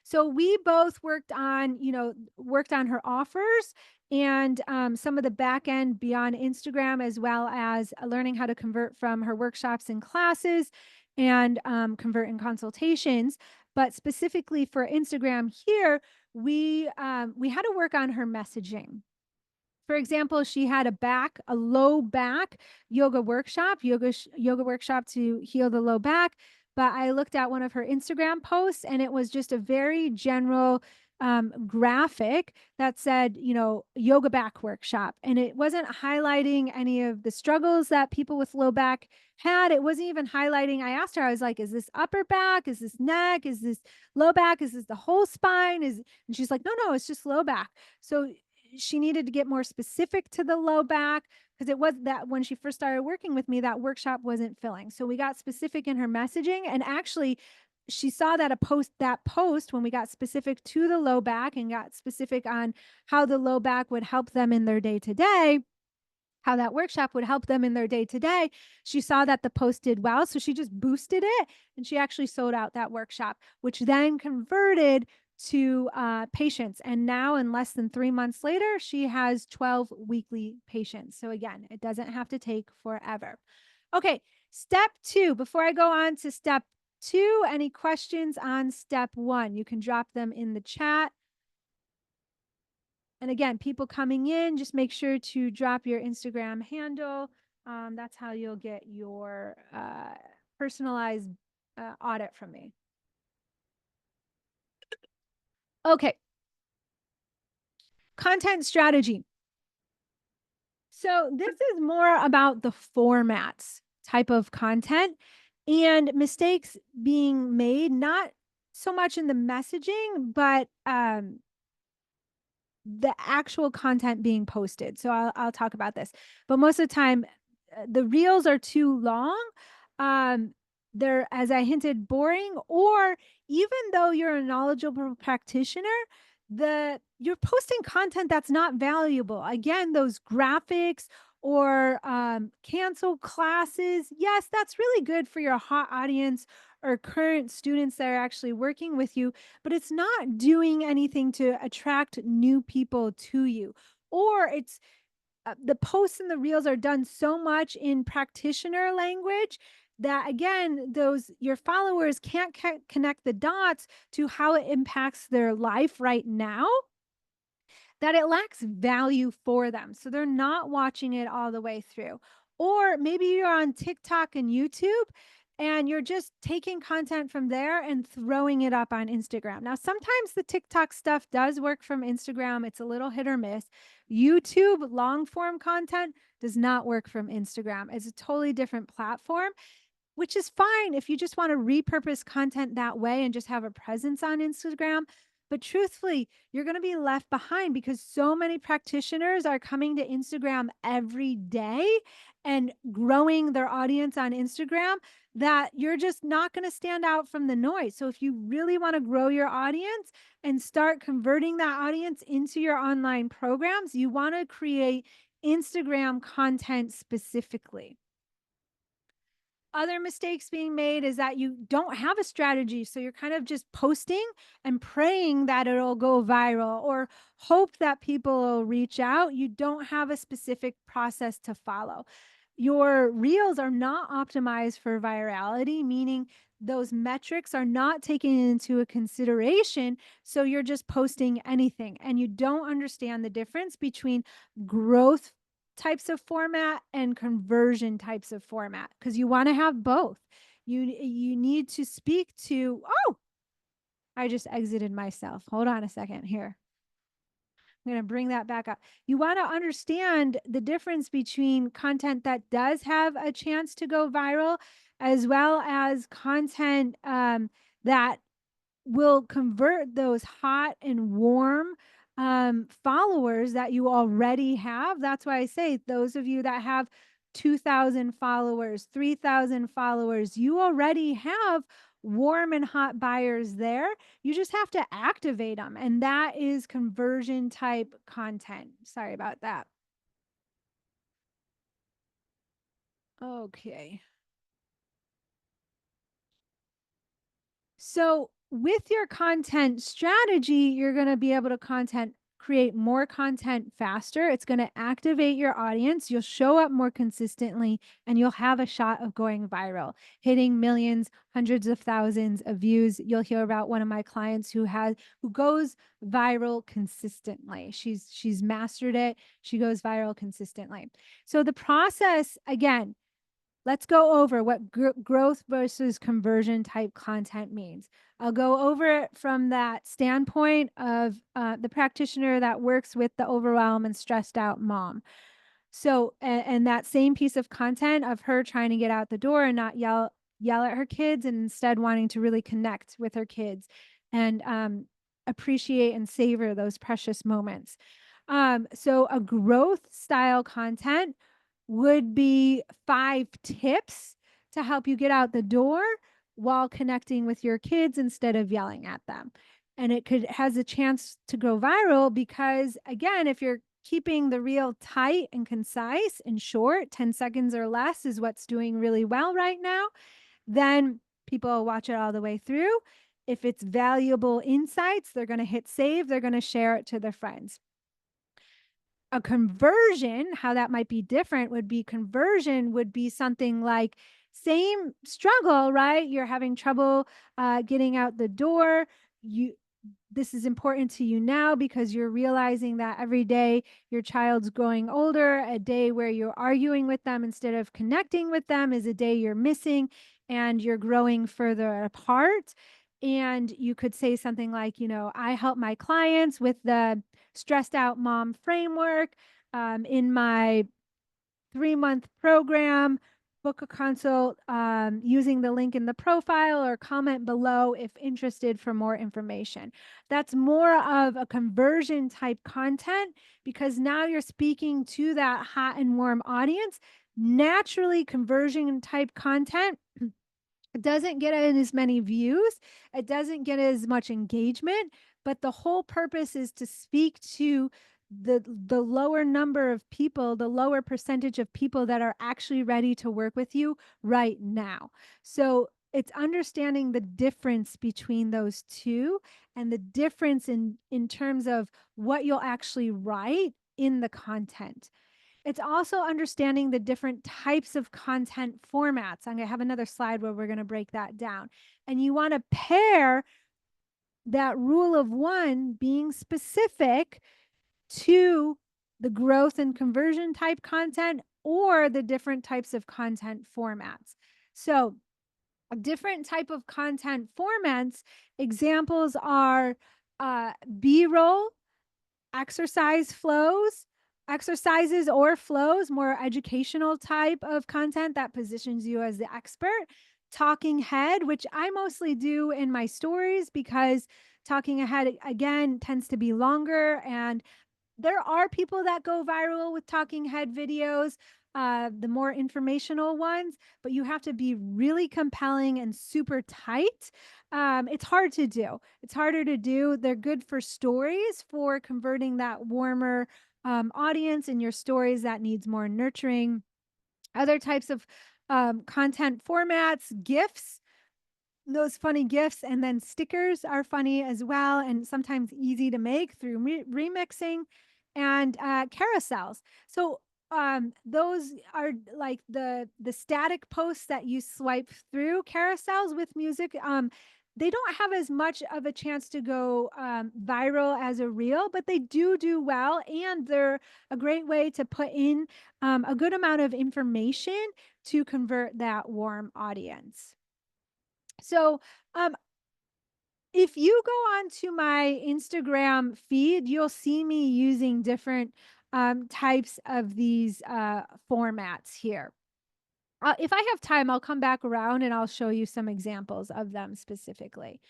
So we both worked on her offers and some of the back end beyond Instagram, as well as learning how to convert from her workshops and classes and convert in consultations. But specifically for Instagram here, we had to work on her messaging. For example, she had a low back yoga workshop to heal the low back. But I looked at one of her Instagram posts and it was just a very general graphic that said, yoga back workshop. And it wasn't highlighting any of the struggles that people with low back had. It wasn't even highlighting. I asked her, I was like, is this upper back? Is this neck? Is this low back? Is this the whole spine? And she's like, no, it's just low back. So she needed to get more specific to the low back, because it was that when she first started working with me, that workshop wasn't filling. So we got specific in her messaging, and actually she saw that post when we got specific to the low back and got specific on how the low back would help them in their day to day, how that workshop would help them in their day to day. She saw that the post did well. So she just boosted it and she actually sold out that workshop, which then converted to patients. And now, in less than 3 months later, she has 12 weekly patients. So again, it doesn't have to take forever. Okay, step 2. Before I go on to step 2, any questions on step 1? You can drop them in the chat. And again, people coming in, just make sure to drop your Instagram handle. That's how you'll get your personalized audit from me. Okay. Content strategy. So this is more about the formats type of content and mistakes being made, not so much in the messaging, but the actual content being posted. So I'll talk about this. But most of the time, the reels are too long. They're, as I hinted, boring, or even though you're a knowledgeable practitioner, you're posting content that's not valuable. Again, those graphics or cancel classes. Yes, that's really good for your hot audience or current students that are actually working with you, but it's not doing anything to attract new people to you. Or it's the posts and the reels are done so much in practitioner language that, again, those your followers can't connect the dots to how it impacts their life right now, that it lacks value for them. So they're not watching it all the way through. Or maybe you're on TikTok and YouTube and you're just taking content from there and throwing it up on Instagram. Now, sometimes the TikTok stuff does work from Instagram. It's a little hit or miss. YouTube long form content does not work from Instagram. It's a totally different platform, which is fine if you just want to repurpose content that way and just have a presence on Instagram. But truthfully, you're going to be left behind because so many practitioners are coming to Instagram every day and growing their audience on Instagram, that you're just not going to stand out from the noise. So if you really want to grow your audience and start converting that audience into your online programs, you want to create Instagram content specifically. Other mistakes being made is that you don't have a strategy. So you're kind of just posting and praying that it'll go viral or hope that people will reach out. You don't have a specific process to follow. Your reels are not optimized for virality, meaning those metrics are not taken into a consideration. So you're just posting anything and you don't understand the difference between growth types of format and conversion types of format, because you want to have both. You need to speak to, oh, I just exited myself. Hold on a second here. I'm going to bring that back up. You want to understand the difference between content that does have a chance to go viral, as well as content that will convert those hot and warm followers that you already have. That's why I say those of you that have 2,000 followers, 3,000 followers, you already have warm and hot buyers there. You just have to activate them. And that is conversion type content. Sorry about that. Okay. So with your content strategy, you're going to be able to create more content faster. It's going to activate your audience. You'll show up more consistently and you'll have a shot of going viral, hitting millions, hundreds of thousands of views. You'll hear about one of my clients who goes viral consistently. She's mastered it. She goes viral consistently. So the process, again, let's go over what growth versus conversion type content means. I'll go over it from that standpoint of the practitioner that works with the overwhelmed and stressed out mom. So, and that same piece of content of her trying to get out the door and not yell at her kids, and instead wanting to really connect with her kids and appreciate and savor those precious moments. So a growth style content would be 5 tips to help you get out the door while connecting with your kids instead of yelling at them. And it has a chance to go viral because, again, if you're keeping the reel tight and concise and short, 10 seconds or less is what's doing really well right now, then people will watch it all the way through. If it's valuable insights, they're going to hit save, they're going to share it to their friends. A conversion, how that might be different would be conversion would be something like same struggle, right? You're having trouble getting out the door. This is important to you now because you're realizing that every day your child's growing older, a day where you're arguing with them instead of connecting with them is a day you're missing and you're growing further apart. And you could say something like, I help my clients with the stressed out mom framework in my 3-month program. Book a consult using the link in the profile or comment below if interested for more information. That's more of a conversion type content because now you're speaking to that hot and warm audience. Naturally, conversion type content, it doesn't get as many views, it doesn't get as much engagement, but the whole purpose is to speak to the lower number of people, the lower percentage of people that are actually ready to work with you right now. So it's understanding the difference between those two and the difference in terms of what you'll actually write in the content. It's also understanding the different types of content formats. I'm going to have another slide where we're going to break that down. And you want to pair that rule of one being specific to the growth and conversion type content or the different types of content formats. So, different type of content formats, examples are B-roll, exercises or flows, more educational type of content that positions you as the expert. Talking head, which I mostly do in my stories because talking ahead again tends to be longer, and there are people that go viral with talking head videos. the more informational ones, but you have to be really compelling and super tight. It's hard to do. It's harder to do. They're good for stories, for converting that warmer audience in your stories that needs more nurturing. Other types of content formats, GIFs, those funny gifs, and then stickers are funny as well, and sometimes easy to make through remixing, and carousels. So those are like the static posts that you swipe through. Carousels with music, they don't have as much of a chance to go viral as a reel, but they do well, and they're a great way to put in a good amount of information to convert that warm audience. So, um, if you go onto my Instagram feed, you'll see me using different types of these formats here. If I have time, I'll come back around and I'll show you some examples of them specifically.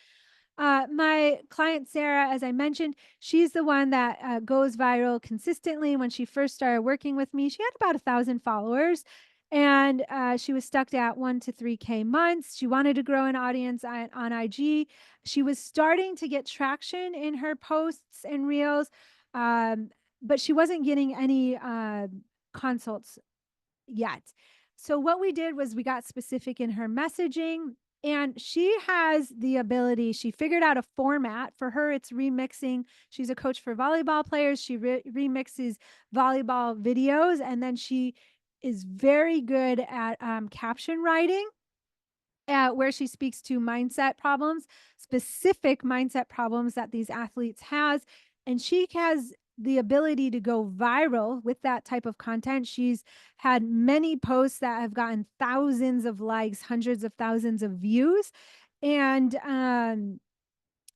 My client, Sarah, as I mentioned, she's the one that goes viral consistently. When she first started working with me, she had about 1,000 followers, and she was stuck at 1 to 3K months. She wanted to grow an audience on IG. She was starting to get traction in her posts and reels, um, but she wasn't getting any consults yet. So what we did was we got specific in her messaging, and she has the ability, she figured out a format. For her, it's remixing. She's a coach for volleyball players. She remixes volleyball videos, and then she is very good at caption writing, where she speaks to mindset problems, specific mindset problems that these athletes has, and she has the ability to go viral with that type of content. She's had many posts that have gotten thousands of likes, hundreds of thousands of views, and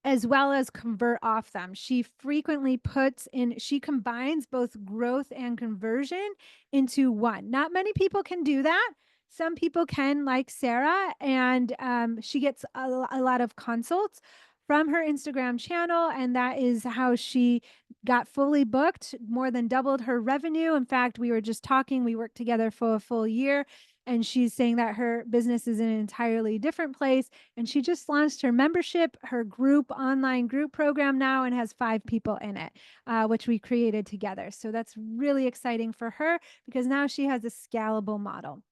as well as convert off them. She frequently puts in, she combines both growth and conversion into one. Not many people can do that. Some people can, like Sarah, and she gets a lot of consults from her Instagram channel, and that is how she got fully booked, more than doubled her revenue. In fact, we were just talking, we worked together for a full year, and she's saying that her business is in an entirely different place, and she just launched her membership, her group, online group program now, and has 5 people in it, which we created together. So that's really exciting for her because now she has a scalable model.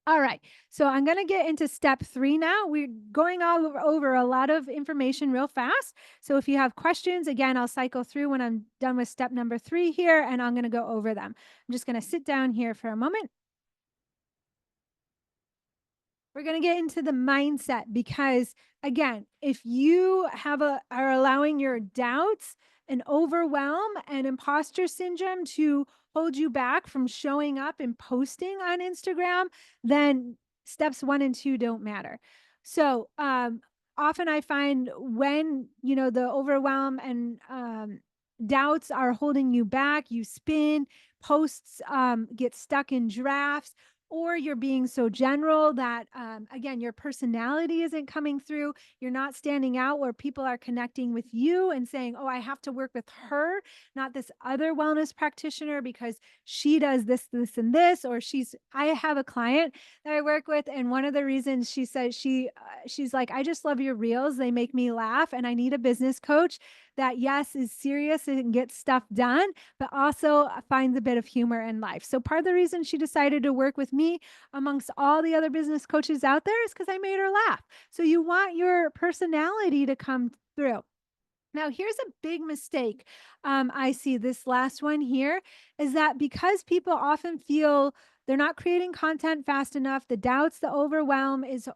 All right. So I'm going to get into step 3 now. We're going all over a lot of information real fast. So if you have questions, again, I'll cycle through when I'm done with step number 3 here, and I'm going to go over them. I'm just going to sit down here for a moment. We're going to get into the mindset because, again, if you are allowing your doubts and overwhelm and imposter syndrome to hold you back from showing up and posting on Instagram, then steps 1 and 2 don't matter. So often I find when the overwhelm and doubts are holding you back, you spin, posts get stuck in drafts, or you're being so general that again, your personality isn't coming through. You're not standing out where people are connecting with you and saying, oh, I have to work with her, not this other wellness practitioner because she does this and this. Or I have a client that I work with, and one of the reasons she says she's like, I just love your reels, they make me laugh, and I need a business coach that, yes, is serious and gets stuff done, but also finds a bit of humor in life. So part of the reason she decided to work with me amongst all the other business coaches out there is because I made her laugh. So you want your personality to come through. Now, here's a big mistake. I see this last one here is that because people often feel they're not creating content fast enough, the doubts, the overwhelm is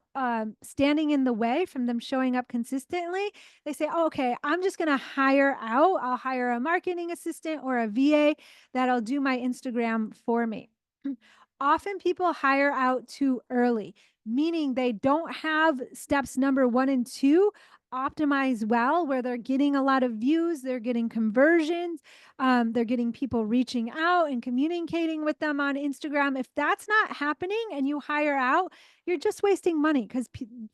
standing in the way from them showing up consistently. They say, oh, okay, I'm just going to hire out. I'll hire a marketing assistant or a VA that'll do my Instagram for me. Often people hire out too early, meaning they don't have steps number 1 and 2 optimize well, where they're getting a lot of views, they're getting conversions, they're getting people reaching out and communicating with them on Instagram. If that's not happening and you hire out, you're just wasting money because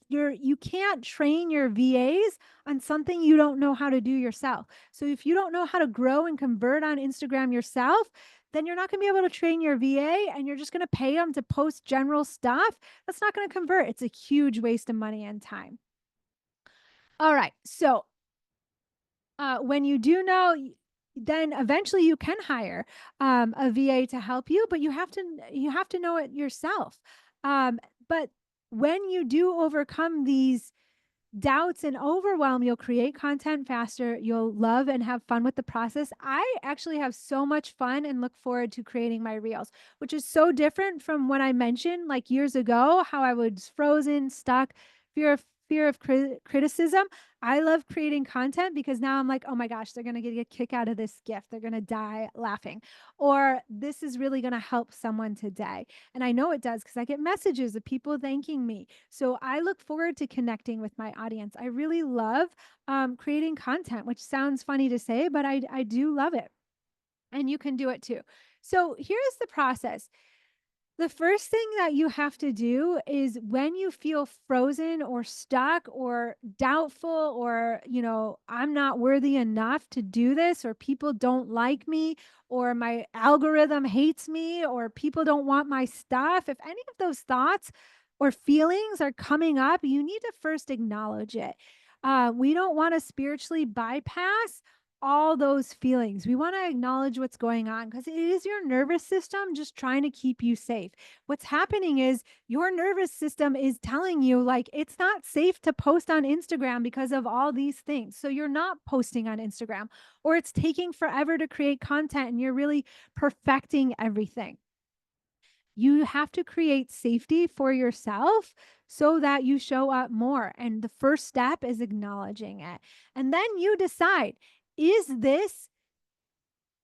you can't train your VAs on something you don't know how to do yourself. So if you don't know how to grow and convert on Instagram yourself, then you're not going to be able to train your VA and you're just going to pay them to post general stuff. That's not going to convert. It's a huge waste of money and time. All right. So when you do know, then eventually you can hire a VA to help you, but you have to know it yourself. But when you do overcome these doubts and overwhelm, you'll create content faster. You'll love and have fun with the process. I actually have so much fun and look forward to creating my reels, which is so different from when I mentioned like years ago how I was frozen, stuck, fear of criticism. I love creating content because now I'm like, oh my gosh, they're going to get a kick out of this gift. They're going to die laughing, or this is really going to help someone today. And I know it does because I get messages of people thanking me. So I look forward to connecting with my audience. I really love creating content, which sounds funny to say, but I do love it. And you can do it too. So here's the process. The first thing that you have to do is when you feel frozen or stuck or doubtful, or, I'm not worthy enough to do this, or people don't like me, or my algorithm hates me, or people don't want my stuff. If any of those thoughts or feelings are coming up, you need to first acknowledge it. We don't want to spiritually bypass all those feelings. We want to acknowledge what's going on because it is your nervous system just trying to keep you safe. What's happening is your nervous system is telling you, like, it's not safe to post on Instagram because of all these things. So you're not posting on Instagram, or it's taking forever to create content and you're really perfecting everything. You have to create safety for yourself so that you show up more. And the first step is acknowledging it. And then you decide, is this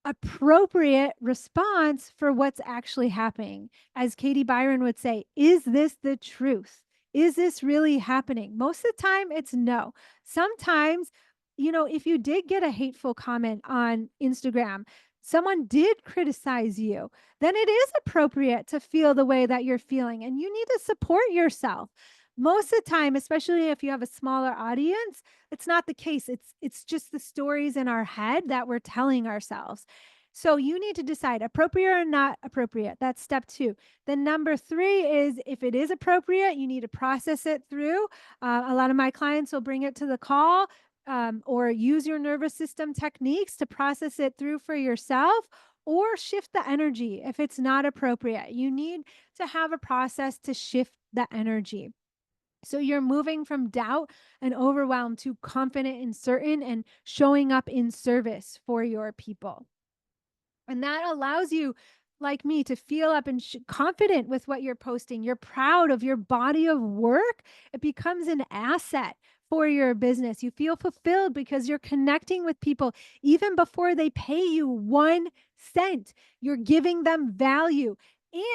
appropriate response for what's actually happening? As Katie Byron would say, is this the truth? Is this really happening? Most of the time, it's no. Sometimes, if you did get a hateful comment on Instagram, someone did criticize you, then it is appropriate to feel the way that you're feeling and you need to support yourself. Most of the time, especially if you have a smaller audience, it's not the case. It's just the stories in our head that we're telling ourselves. So you need to decide appropriate or not appropriate. That's step 2. Then number 3 is, if it is appropriate, you need to process it through. A lot of my clients will bring it to the call, or use your nervous system techniques to process it through for yourself, or shift the energy if it's not appropriate. You need to have a process to shift the energy. So you're moving from doubt and overwhelm to confident and certain and showing up in service for your people. And that allows you, like me, to feel up and confident with what you're posting. You're proud of your body of work. It becomes an asset for your business. You feel fulfilled because you're connecting with people even before they pay you 1 cent. You're giving them value.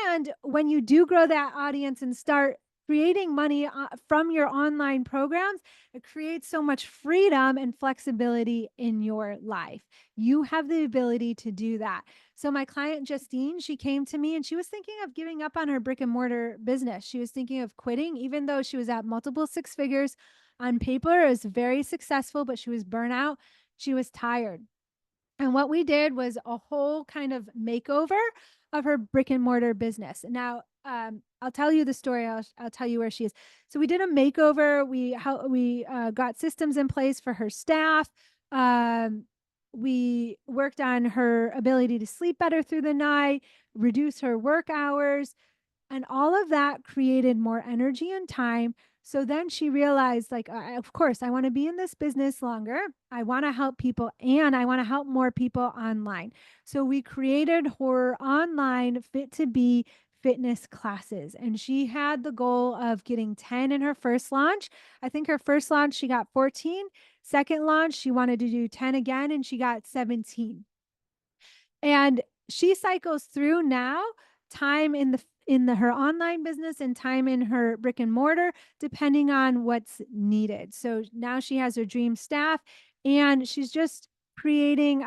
And when you do grow that audience and start creating money from your online programs, it creates so much freedom and flexibility in your life. You have the ability to do that. So my client Justine, she came to me and she was thinking of giving up on her brick and mortar business. She was thinking of quitting, even though she was at multiple 6 figures on paper. It was very successful, but she was burnt out. She was tired. And what we did was a whole kind of makeover of her brick and mortar business. Now, I'll tell you the story. I'll tell you where she is. So we did a makeover. We got systems in place for her staff. Um, we worked on her ability to sleep better through the night, reduce her work hours, and all of that created more energy and time. So then she realized, like, of course, I want to be in this business longer. I want to help people and I want to help more people online. So we created her online fit to be fitness classes. And she had the goal of getting 10 in her first launch. I think her first launch, she got 14. Second launch, she wanted to do 10 again and she got 17. And she cycles through now time in her online business and time in her brick and mortar, depending on what's needed. So now she has her dream staff and she's just working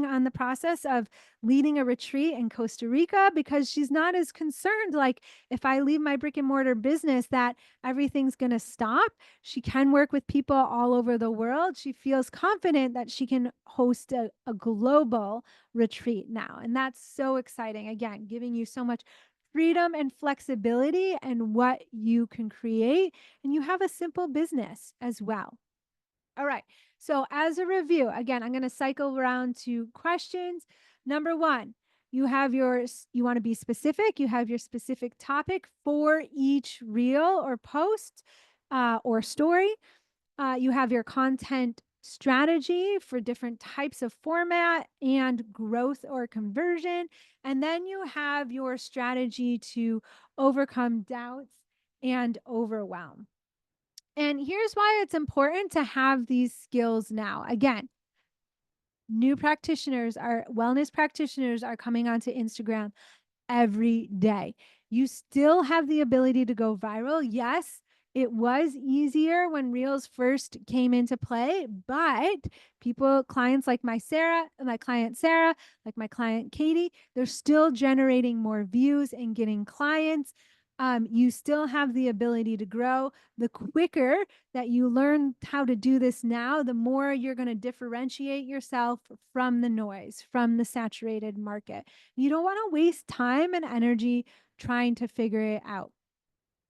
on the process of leading a retreat in Costa Rica because she's not as concerned. Like, if I leave my brick and mortar business, that everything's going to stop. She can work with people all over the world. She feels confident that she can host a global retreat now. And that's so exciting. Again, giving you so much freedom and flexibility and what you can create. And you have a simple business as well. All right. So, as a review, again, I'm going to cycle around to questions. Number one, you want to be specific. You have your specific topic for each reel or post or story. You have your content strategy for different types of format and growth or conversion. And then you have your strategy to overcome doubts and overwhelm. And here's why it's important to have these skills now. Again, wellness practitioners are coming onto Instagram every day. You still have the ability to go viral. Yes, it was easier when Reels first came into play, but clients like my client Sarah, like my client Katie, they're still generating more views and getting clients. You still have the ability to grow. The quicker that you learn how to do this now, the more you're going to differentiate yourself from the noise, from the saturated market. You don't want to waste time and energy trying to figure it out.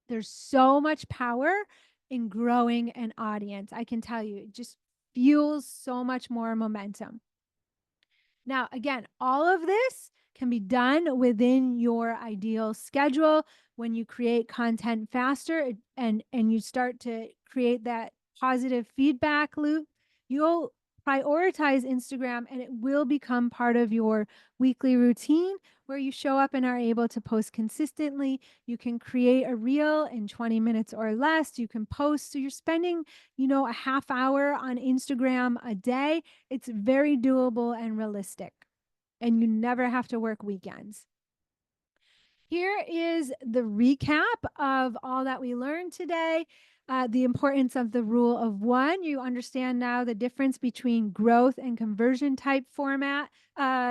There's so much power in growing an audience. I can tell you, it just fuels so much more momentum. Now, again, all of this can be done within your ideal schedule. When you create content faster and you start to create that positive feedback loop, you'll prioritize Instagram and it will become part of your weekly routine where you show up and are able to post consistently. You can create a reel in 20 minutes or less. You can post. So you're spending, a half hour on Instagram a day. It's very doable and realistic. And you never have to work weekends. Here is the recap of all that we learned today. The importance of the rule of one. You understand now the difference between growth and conversion type format.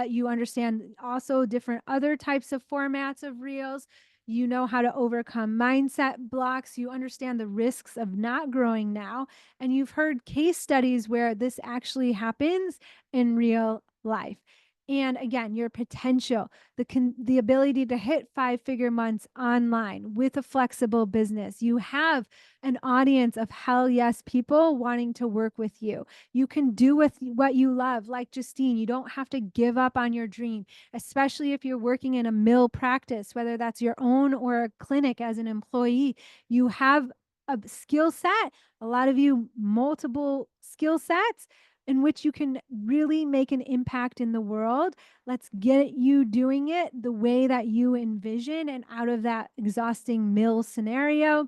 You understand also different other types of formats of reels. You know how to overcome mindset blocks. You understand the risks of not growing now. And you've heard case studies where this actually happens in real life. And again, your potential, the ability to hit 5-figure months online with a flexible business. You have an audience of hell yes people wanting to work with you. You can do with what you love, like Justine. You don't have to give up on your dream, especially if you're working in a mill practice, whether that's your own or a clinic as an employee. You have a skill set, a lot of you multiple skill sets in which you can really make an impact in the world. Let's get you doing it the way that you envision and out of that exhausting mill scenario.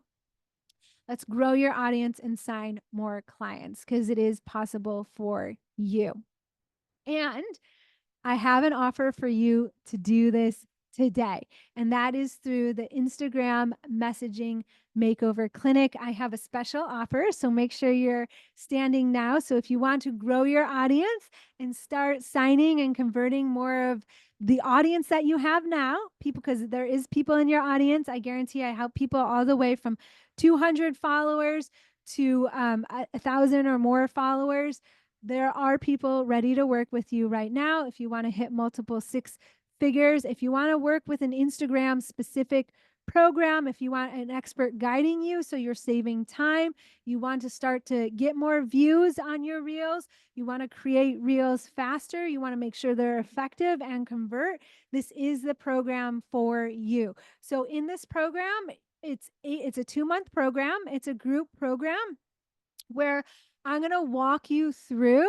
Let's grow your audience and sign more clients because it is possible for you. And I have an offer for you to do this today, and that is through the Instagram Messaging Makeover Clinic. I have a special offer, so make sure you're standing now. So if you want to grow your audience and start signing and converting more of the audience that you have now, people, because there is people in your audience. I guarantee I help people all the way from 200 followers to 1,000 or more followers. There are people ready to work with you right now. If you want to hit multiple 6 figures, if you want to work with an Instagram specific program, if you want an expert guiding you so you're saving time, you want to start to get more views on your reels, you want to create reels faster, you want to make sure they're effective and convert, this is the program for you. So in this program, it's a 2-month program. It's a group program where I'm going to walk you through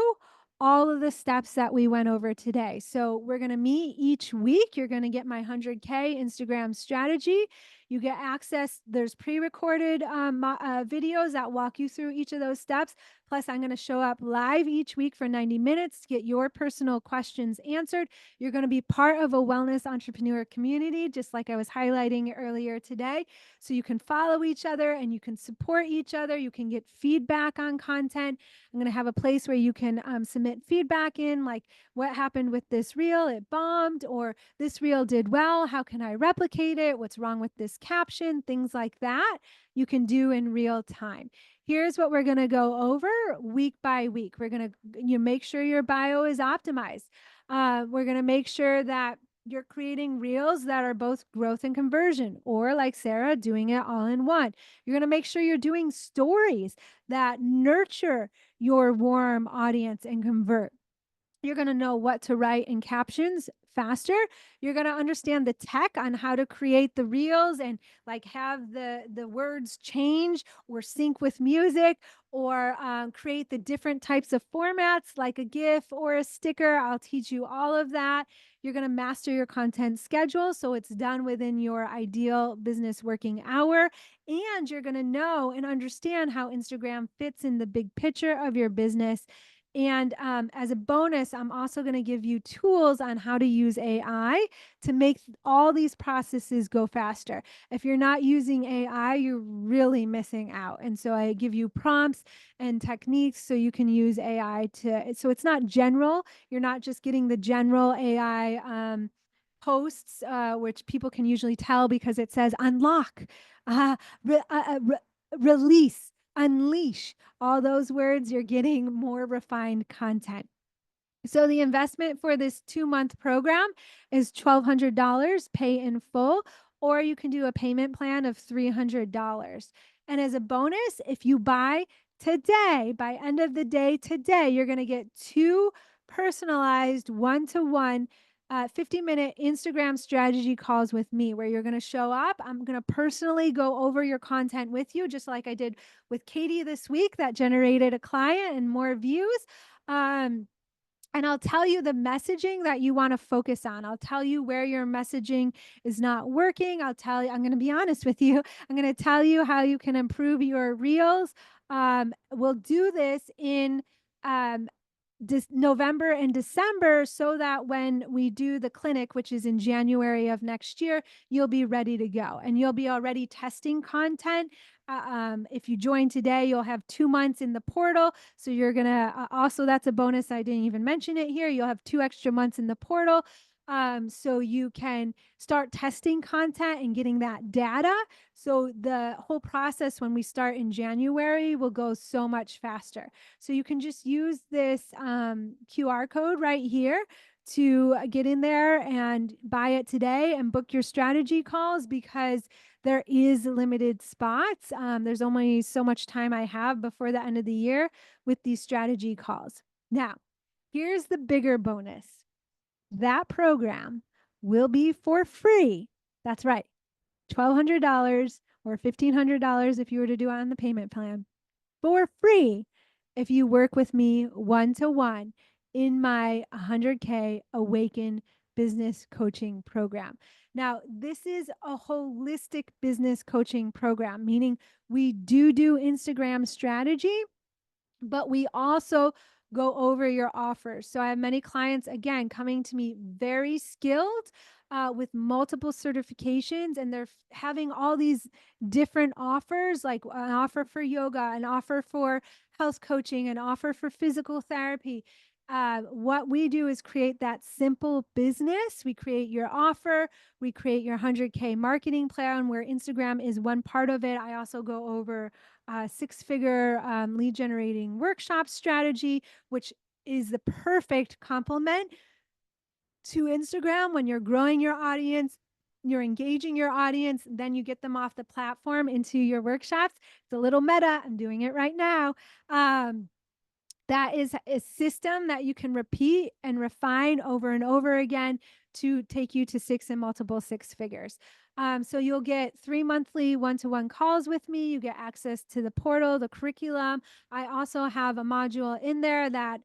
all of the steps that we went over today. So we're going to meet each week. You're going to get my 100K Instagram strategy. You get access. There's pre-recorded videos that walk you through each of those steps. Plus, I'm going to show up live each week for 90 minutes to get your personal questions answered. You're going to be part of a wellness entrepreneur community, just like I was highlighting earlier today. So you can follow each other and you can support each other. You can get feedback on content. I'm going to have a place where you can submit feedback in, like what happened with this reel, it bombed, or this reel did well. How can I replicate it? What's wrong with this caption? Things like that you can do in real time. Here's what we're going to go over week by week. We're going to make sure your bio is optimized. We're going to make sure that you're creating reels that are both growth and conversion, or like Sarah, doing it all in one. You're going to make sure you're doing stories that nurture your warm audience and convert. You're going to know what to write in captions faster. You're going to understand the tech on how to create the reels and like have the words change or sync with music, or create the different types of formats like a GIF or a sticker. I'll teach you all of that. You're going to master your content schedule so it's done within your ideal business working hour. And you're going to know and understand how Instagram fits in the big picture of your business. And as a bonus, I'm also going to give you tools on how to use AI to make all these processes go faster. If you're not using AI, you're really missing out. And so I give you prompts and techniques so you can use AI so it's not general. You're not just getting the general AI posts, which people can usually tell because it says unlock, uh, release, unleash, all those words. You're getting more refined content. So the investment for this 2-month program is $1,200, pay in full, or you can do a payment plan of $300. And as a bonus, if you buy today, by end of the day today, you're going to get 2 personalized one-to-one 50-minute Instagram strategy calls with me, where you're going to show up. I'm going to personally go over your content with you, just like I did with Katie this week that generated a client and more views. And I'll tell you the messaging that you want to focus on. I'll tell you where your messaging is not working. I'm going to be honest with you. I'm going to tell you how you can improve your reels. We'll do this in um, November and December, so that when we do the clinic, which is in January of next year, you'll be ready to go and you'll be already testing content. If you join today, you'll have 2 months in the portal. So you're going to also, that's a bonus. I didn't even mention it here. You'll have 2 extra months in the portal. So you can start testing content and getting that data. So the whole process when we start in January will go so much faster. So you can just use this QR code right here to get in there and buy it today and book your strategy calls, because there is limited spots. There's only so much time I have before the end of the year with these strategy calls. Now, here's the bigger bonus. That program will be for free. That's right. $1,200 or $1,500 if you were to do it on the payment plan, for free if you work with me one-to-one in my 100K Awaken business coaching program. Now, this is a holistic business coaching program, meaning we do Instagram strategy, but we also go over your offers. So I have many clients, again, coming to me very skilled with multiple certifications, and they're having all these different offers, like an offer for yoga, an offer for health coaching, an offer for physical therapy. What we do is create that simple business. We create your offer, we create your 100K marketing plan, where Instagram is one part of it. I also go over 6-figure lead generating workshop strategy, which is the perfect complement to Instagram when you're growing your audience, you're engaging your audience, then you get them off the platform into your workshops. It's a little meta. I'm doing it right now. That is a system that you can repeat and refine over and over again to take you to 6 and multiple 6 figures. So you'll get 3 monthly one-to-one calls with me. You get access to the portal, the curriculum. I also have a module in there that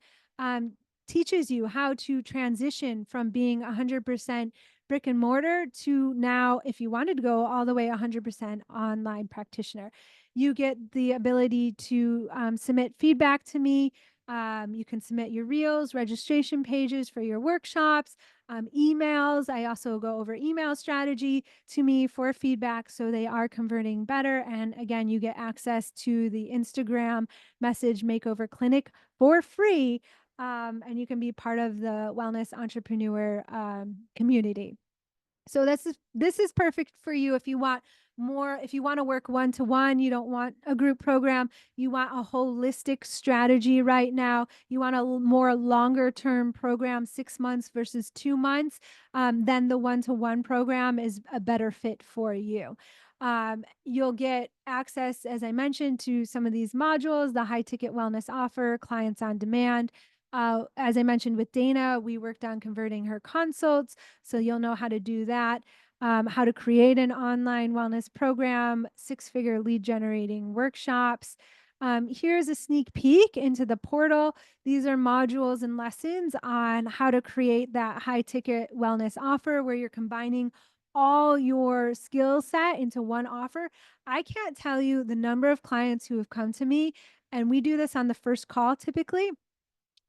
teaches you how to transition from being 100% brick and mortar to now, if you wanted to go all the way 100% online practitioner, you get the ability to submit feedback to me. You can submit your reels, registration pages for your workshops, emails. I also go over email strategy to me for feedback so they are converting better. And again, you get access to the Instagram Message Makeover Clinic for free. And you can be part of the wellness entrepreneur community. So this is perfect for you if you want more, if you want to work one to one, you don't want a group program, you want a holistic strategy right now, you want a more longer term program, 6 months versus 2 months, then the one to one program is a better fit for you. You'll get access, as I mentioned, to some of these modules, the high ticket wellness offer, clients on demand. As I mentioned with Dana, we worked on converting her consults. So you'll know how to do that, how to create an online wellness program, 6-figure lead generating workshops. Here's a sneak peek into the portal. These are modules and lessons on how to create that high ticket wellness offer where you're combining all your skill set into one offer. I can't tell you the number of clients who have come to me, and we do this on the first call typically,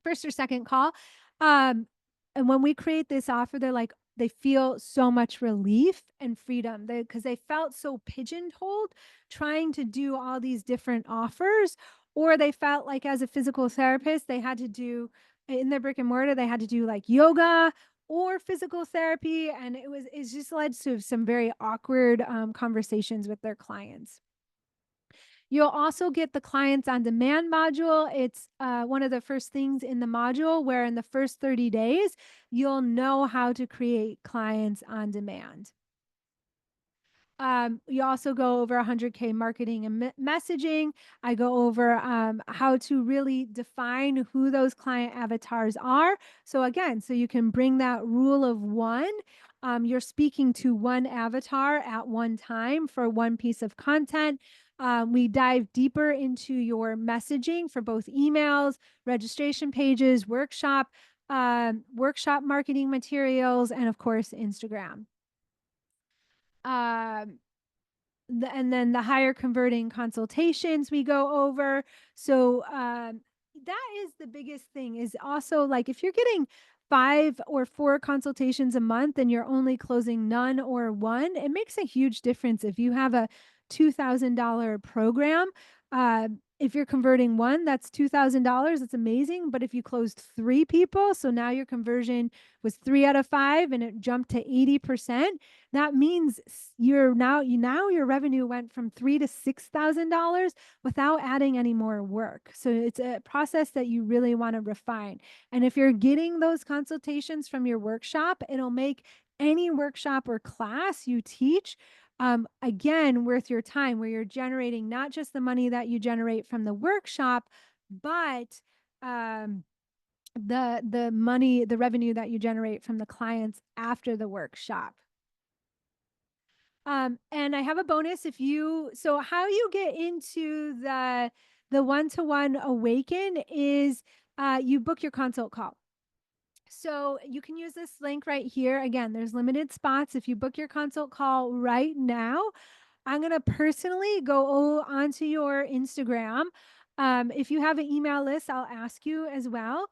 first or second call. Um, and when we create this offer, they're like, they feel so much relief and freedom because they felt so pigeonholed trying to do all these different offers, or they felt like as a physical therapist, they had to do in their brick and mortar, they had to do like yoga or physical therapy. And it's just led to some very awkward conversations with their clients. You'll also get the clients on demand module. It's one of the first things in the module where in the first 30 days, you'll know how to create clients on demand. You also go over 100K marketing and messaging. I go over how to really define who those client avatars are. So again, so you can bring that rule of one. You're speaking to one avatar at one time for one piece of content. We dive deeper into your messaging for both emails, registration pages, workshop marketing materials, and of course, Instagram. Um, and then the higher converting consultations we go over. So that is the biggest thing, is also like if you're getting 5 or 4 consultations a month and you're only closing none or one, it makes a huge difference. If you have a $2,000 program, if you're converting one, that's $2,000. That's amazing. But if you closed 3 people, so now your conversion was 3 out of 5 and it jumped to 80%, that means now your revenue went from $3,000 to $6,000 without adding any more work. So it's a process that you really want to refine. And if you're getting those consultations from your workshop, it'll make any workshop or class you teach again worth your time, where you're generating not just the money that you generate from the workshop, but the money, the revenue that you generate from the clients after the workshop. And I have a bonus if you, so how you get into the one-to-one awaken is you book your consult call. So you can use this link right here. Again, there's limited spots. If you book your consult call right now, I'm going to personally go onto your Instagram. If you have an email list, I'll ask you as well.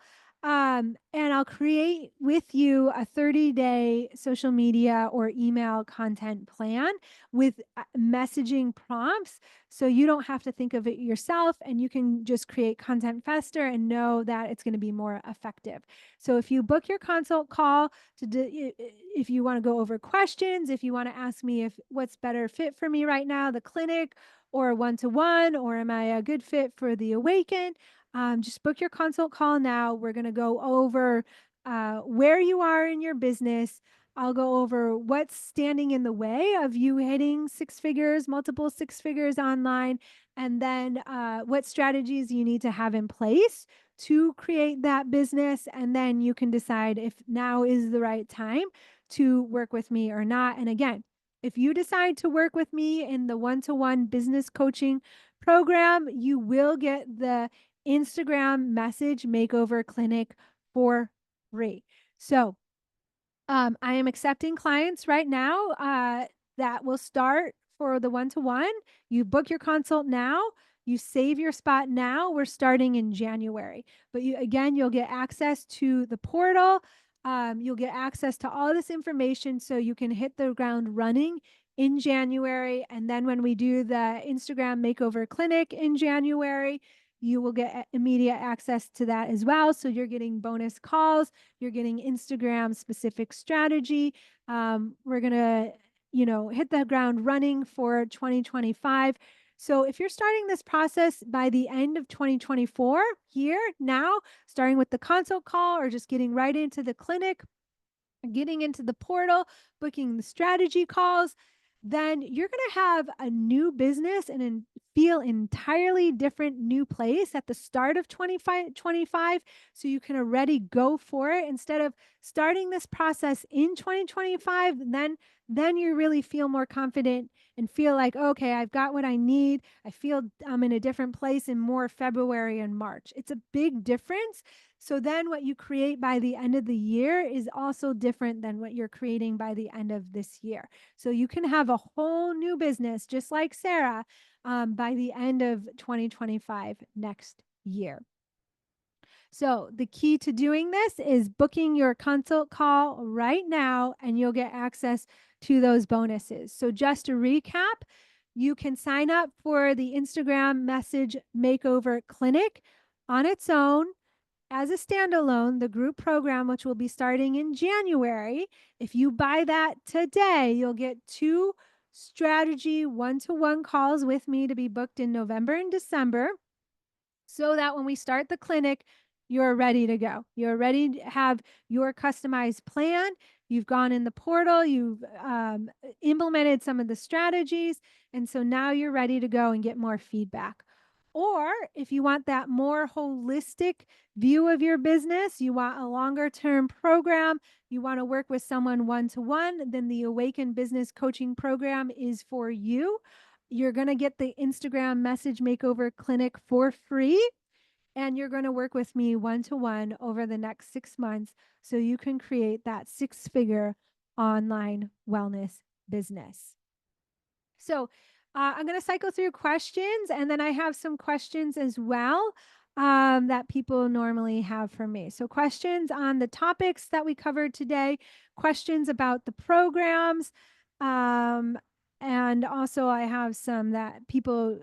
And I'll create with you a 30-day social media or email content plan with messaging prompts. So you don't have to think of it yourself and you can just create content faster and know that it's going to be more effective. So if you book your consult call if you want to go over questions, if you want to ask me if what's better fit for me right now, the clinic or one-to-one, or am I a good fit for the awaken, just book your consult call now. We're going to go over where you are in your business. I'll go over what's standing in the way of you hitting 6 figures, multiple 6 figures online, and then what strategies you need to have in place to create that business. And then you can decide if now is the right time to work with me or not. And again, if you decide to work with me in the one-to-one business coaching program, you will get the Instagram Message Makeover Clinic for free. So I am accepting clients right now that will start for the one-to-one. You book your consult now, you save your spot now. We're starting in January. But you'll get access to the portal. You'll get access to all this information so you can hit the ground running in January. And then when we do the Instagram Makeover Clinic in January, you will get immediate access to that as well. So you're getting bonus calls, you're getting Instagram specific strategy. We're going to, hit the ground running for 2025. So if you're starting this process by the end of 2024, here now, starting with the consult call or just getting right into the clinic, getting into the portal, booking the strategy calls, then you're going to have a new business and feel entirely different new place at the start of 25. So you can already go for it instead of starting this process in 2025. Then you really feel more confident and feel like, okay, I've got what I need. I feel I'm in a different place in more February and March. It's a big difference. So then what you create by the end of the year is also different than what you're creating by the end of this year. So you can have a whole new business, just like Sarah, by the end of 2025 next year. So the key to doing this is booking your consult call right now, and you'll get access to those bonuses. So just to recap, you can sign up for the Instagram Message Makeover Clinic on its own as a standalone, the group program, which will be starting in January. If you buy that today, you'll get 2 strategy one-to-one calls with me to be booked in November and December, so that when we start the clinic, you're ready to go. You're ready to have your customized plan. You've gone in the portal, you've implemented some of the strategies. And so now you're ready to go and get more feedback. Or if you want that more holistic view of your business, you want a longer term program, you want to work with someone one to one, then the Awaken Business Coaching Program is for you. You're going to get the Instagram Message Makeover Clinic for free. And you're going to work with me one to one over the next 6 months so you can create that 6-figure online wellness business. So I'm going to cycle through questions, and then I have some questions as well that people normally have for me. So questions on the topics that we covered today, questions about the programs, and also I have some that people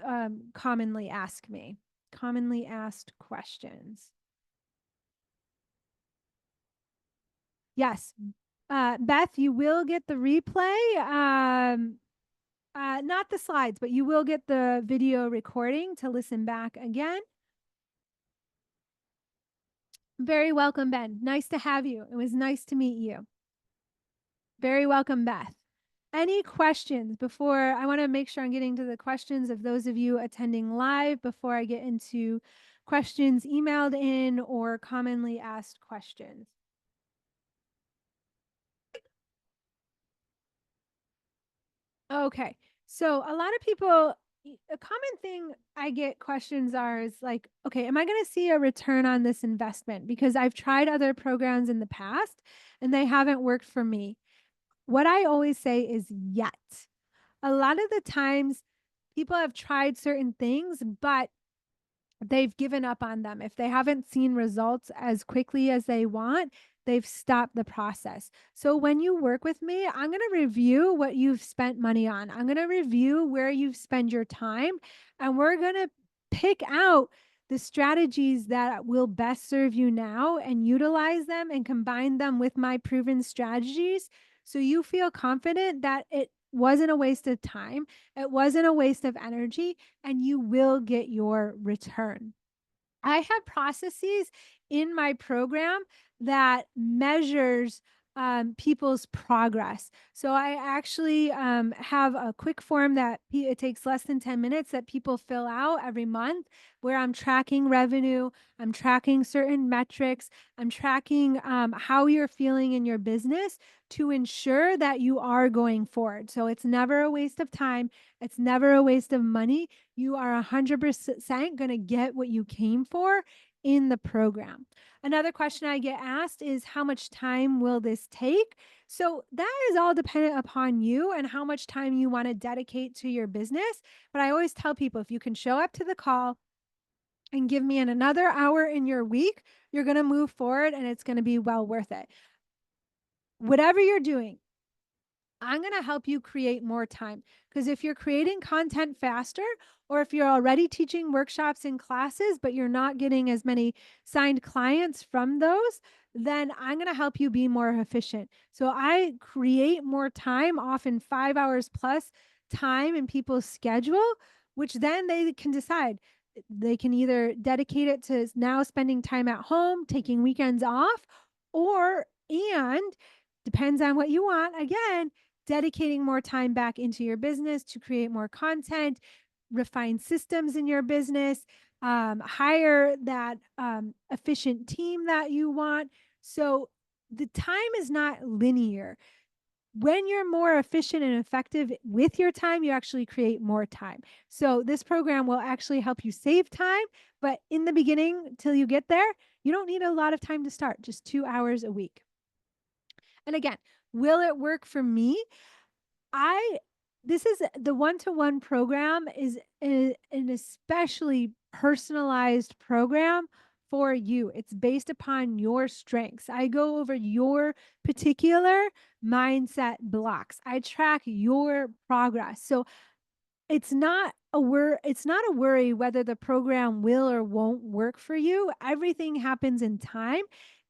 commonly ask me, commonly asked questions. Yes. Beth, you will get the replay. Not the slides, but you will get the video recording to listen back again. Very welcome, Ben. Nice to have you. It was nice to meet you. Very welcome, Beth. Any questions before I want to make sure I'm getting to the questions of those of you attending live before I get into questions emailed in or commonly asked questions? Okay. So a lot of people, a common thing I get questions are is like, okay, am I going to see a return on this investment? Because I've tried other programs in the past and they haven't worked for me. What I always say is yet. A lot of the times people have tried certain things, but they've given up on them. If they haven't seen results as quickly as they want, they've stopped the process. So when you work with me, I'm going to review what you've spent money on. I'm going to review where you've spent your time, and we're going to pick out the strategies that will best serve you now and utilize them and combine them with my proven strategies so you feel confident that it wasn't a waste of time, it wasn't a waste of energy, and you will get your return. I have processes in my program that measures people's progress. So I actually have a quick form that it takes less than 10 minutes that people fill out every month, where I'm tracking revenue, I'm tracking certain metrics, I'm tracking how you're feeling in your business, to ensure that you are going forward. So it's never a waste of time. It's never a waste of money. You are 100% going to get what you came for in the program. Another question I get asked is, how much time will this take? So that is all dependent upon you and how much time you want to dedicate to your business. But I always tell people, if you can show up to the call and give me another hour in your week, you're going to move forward and it's going to be well worth it. Whatever you're doing, I'm going to help you create more time, because if you're creating content faster, or if you're already teaching workshops and classes, but you're not getting as many signed clients from those, then I'm going to help you be more efficient. So I create more time, often 5 hours plus time in people's schedule, which then they can decide. They can either dedicate it to now spending time at home, taking weekends off, or, and depends on what you want. Again, dedicating more time back into your business to create more content, refine systems in your business, hire that efficient team that you want. So the time is not linear. When you're more efficient and effective with your time, you actually create more time. So this program will actually help you save time, but in the beginning, till you get there, you don't need a lot of time to start, just 2 hours a week. And again, will it work for me? I This is the one-to-one program is an especially personalized program for you. It's based upon your strengths. I go over your particular mindset blocks. I track your progress. So it's not a worry whether the program will or won't work for you. Everything happens in time.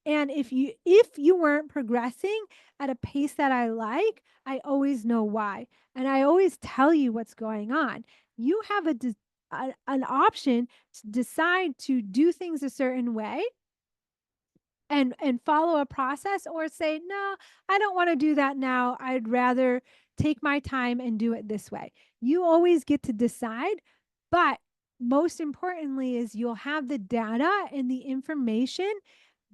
And if you weren't progressing at a pace that I like, I always know why. And I always tell you what's going on. You have an option to decide to do things a certain way and follow a process, or say, no, I don't want to do that now, I'd rather take my time and do it this way. You always get to decide, but most importantly is you'll have the data and the information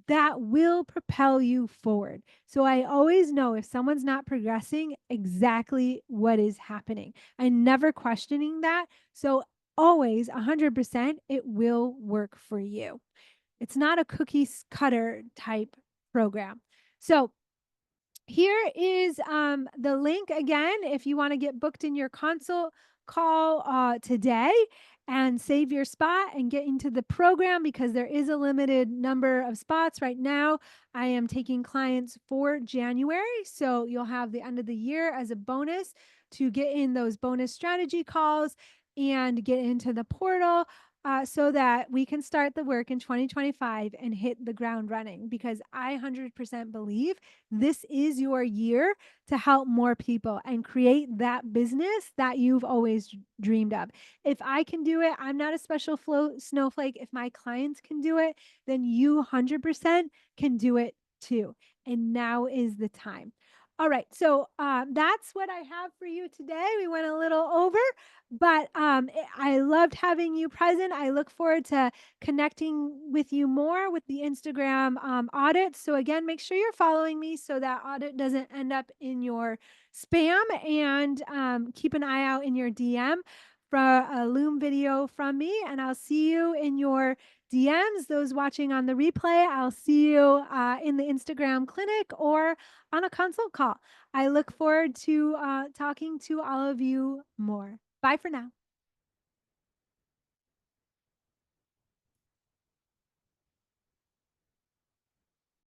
that will propel you forward. So I always know if someone's not progressing, exactly what is happening. I'm never questioning that. So always 100% it will work for you. It's not a cookie cutter type program. So here is the link again if you want to get booked in your consult call today and save your spot and get into the program, because there is a limited number of spots right now. I am taking clients for January, so you'll have the end of the year as a bonus to get in those bonus strategy calls and get into the portal, so that we can start the work in 2025 and hit the ground running, because I 100% believe this is your year to help more people and create that business that you've always dreamed of. If I can do it, I'm not a special snowflake. If my clients can do it, then you 100% can do it too. And now is the time. All right. So that's what I have for you today. We went a little over, but I loved having you present. I look forward to connecting with you more with the Instagram audits. So again, make sure you're following me so that audit doesn't end up in your spam, and keep an eye out in your DM for a Loom video from me. And I'll see you in your DMs. Those watching on the replay, I'll see you in the Instagram clinic or on a consult call. I look forward to talking to all of you more. Bye for now.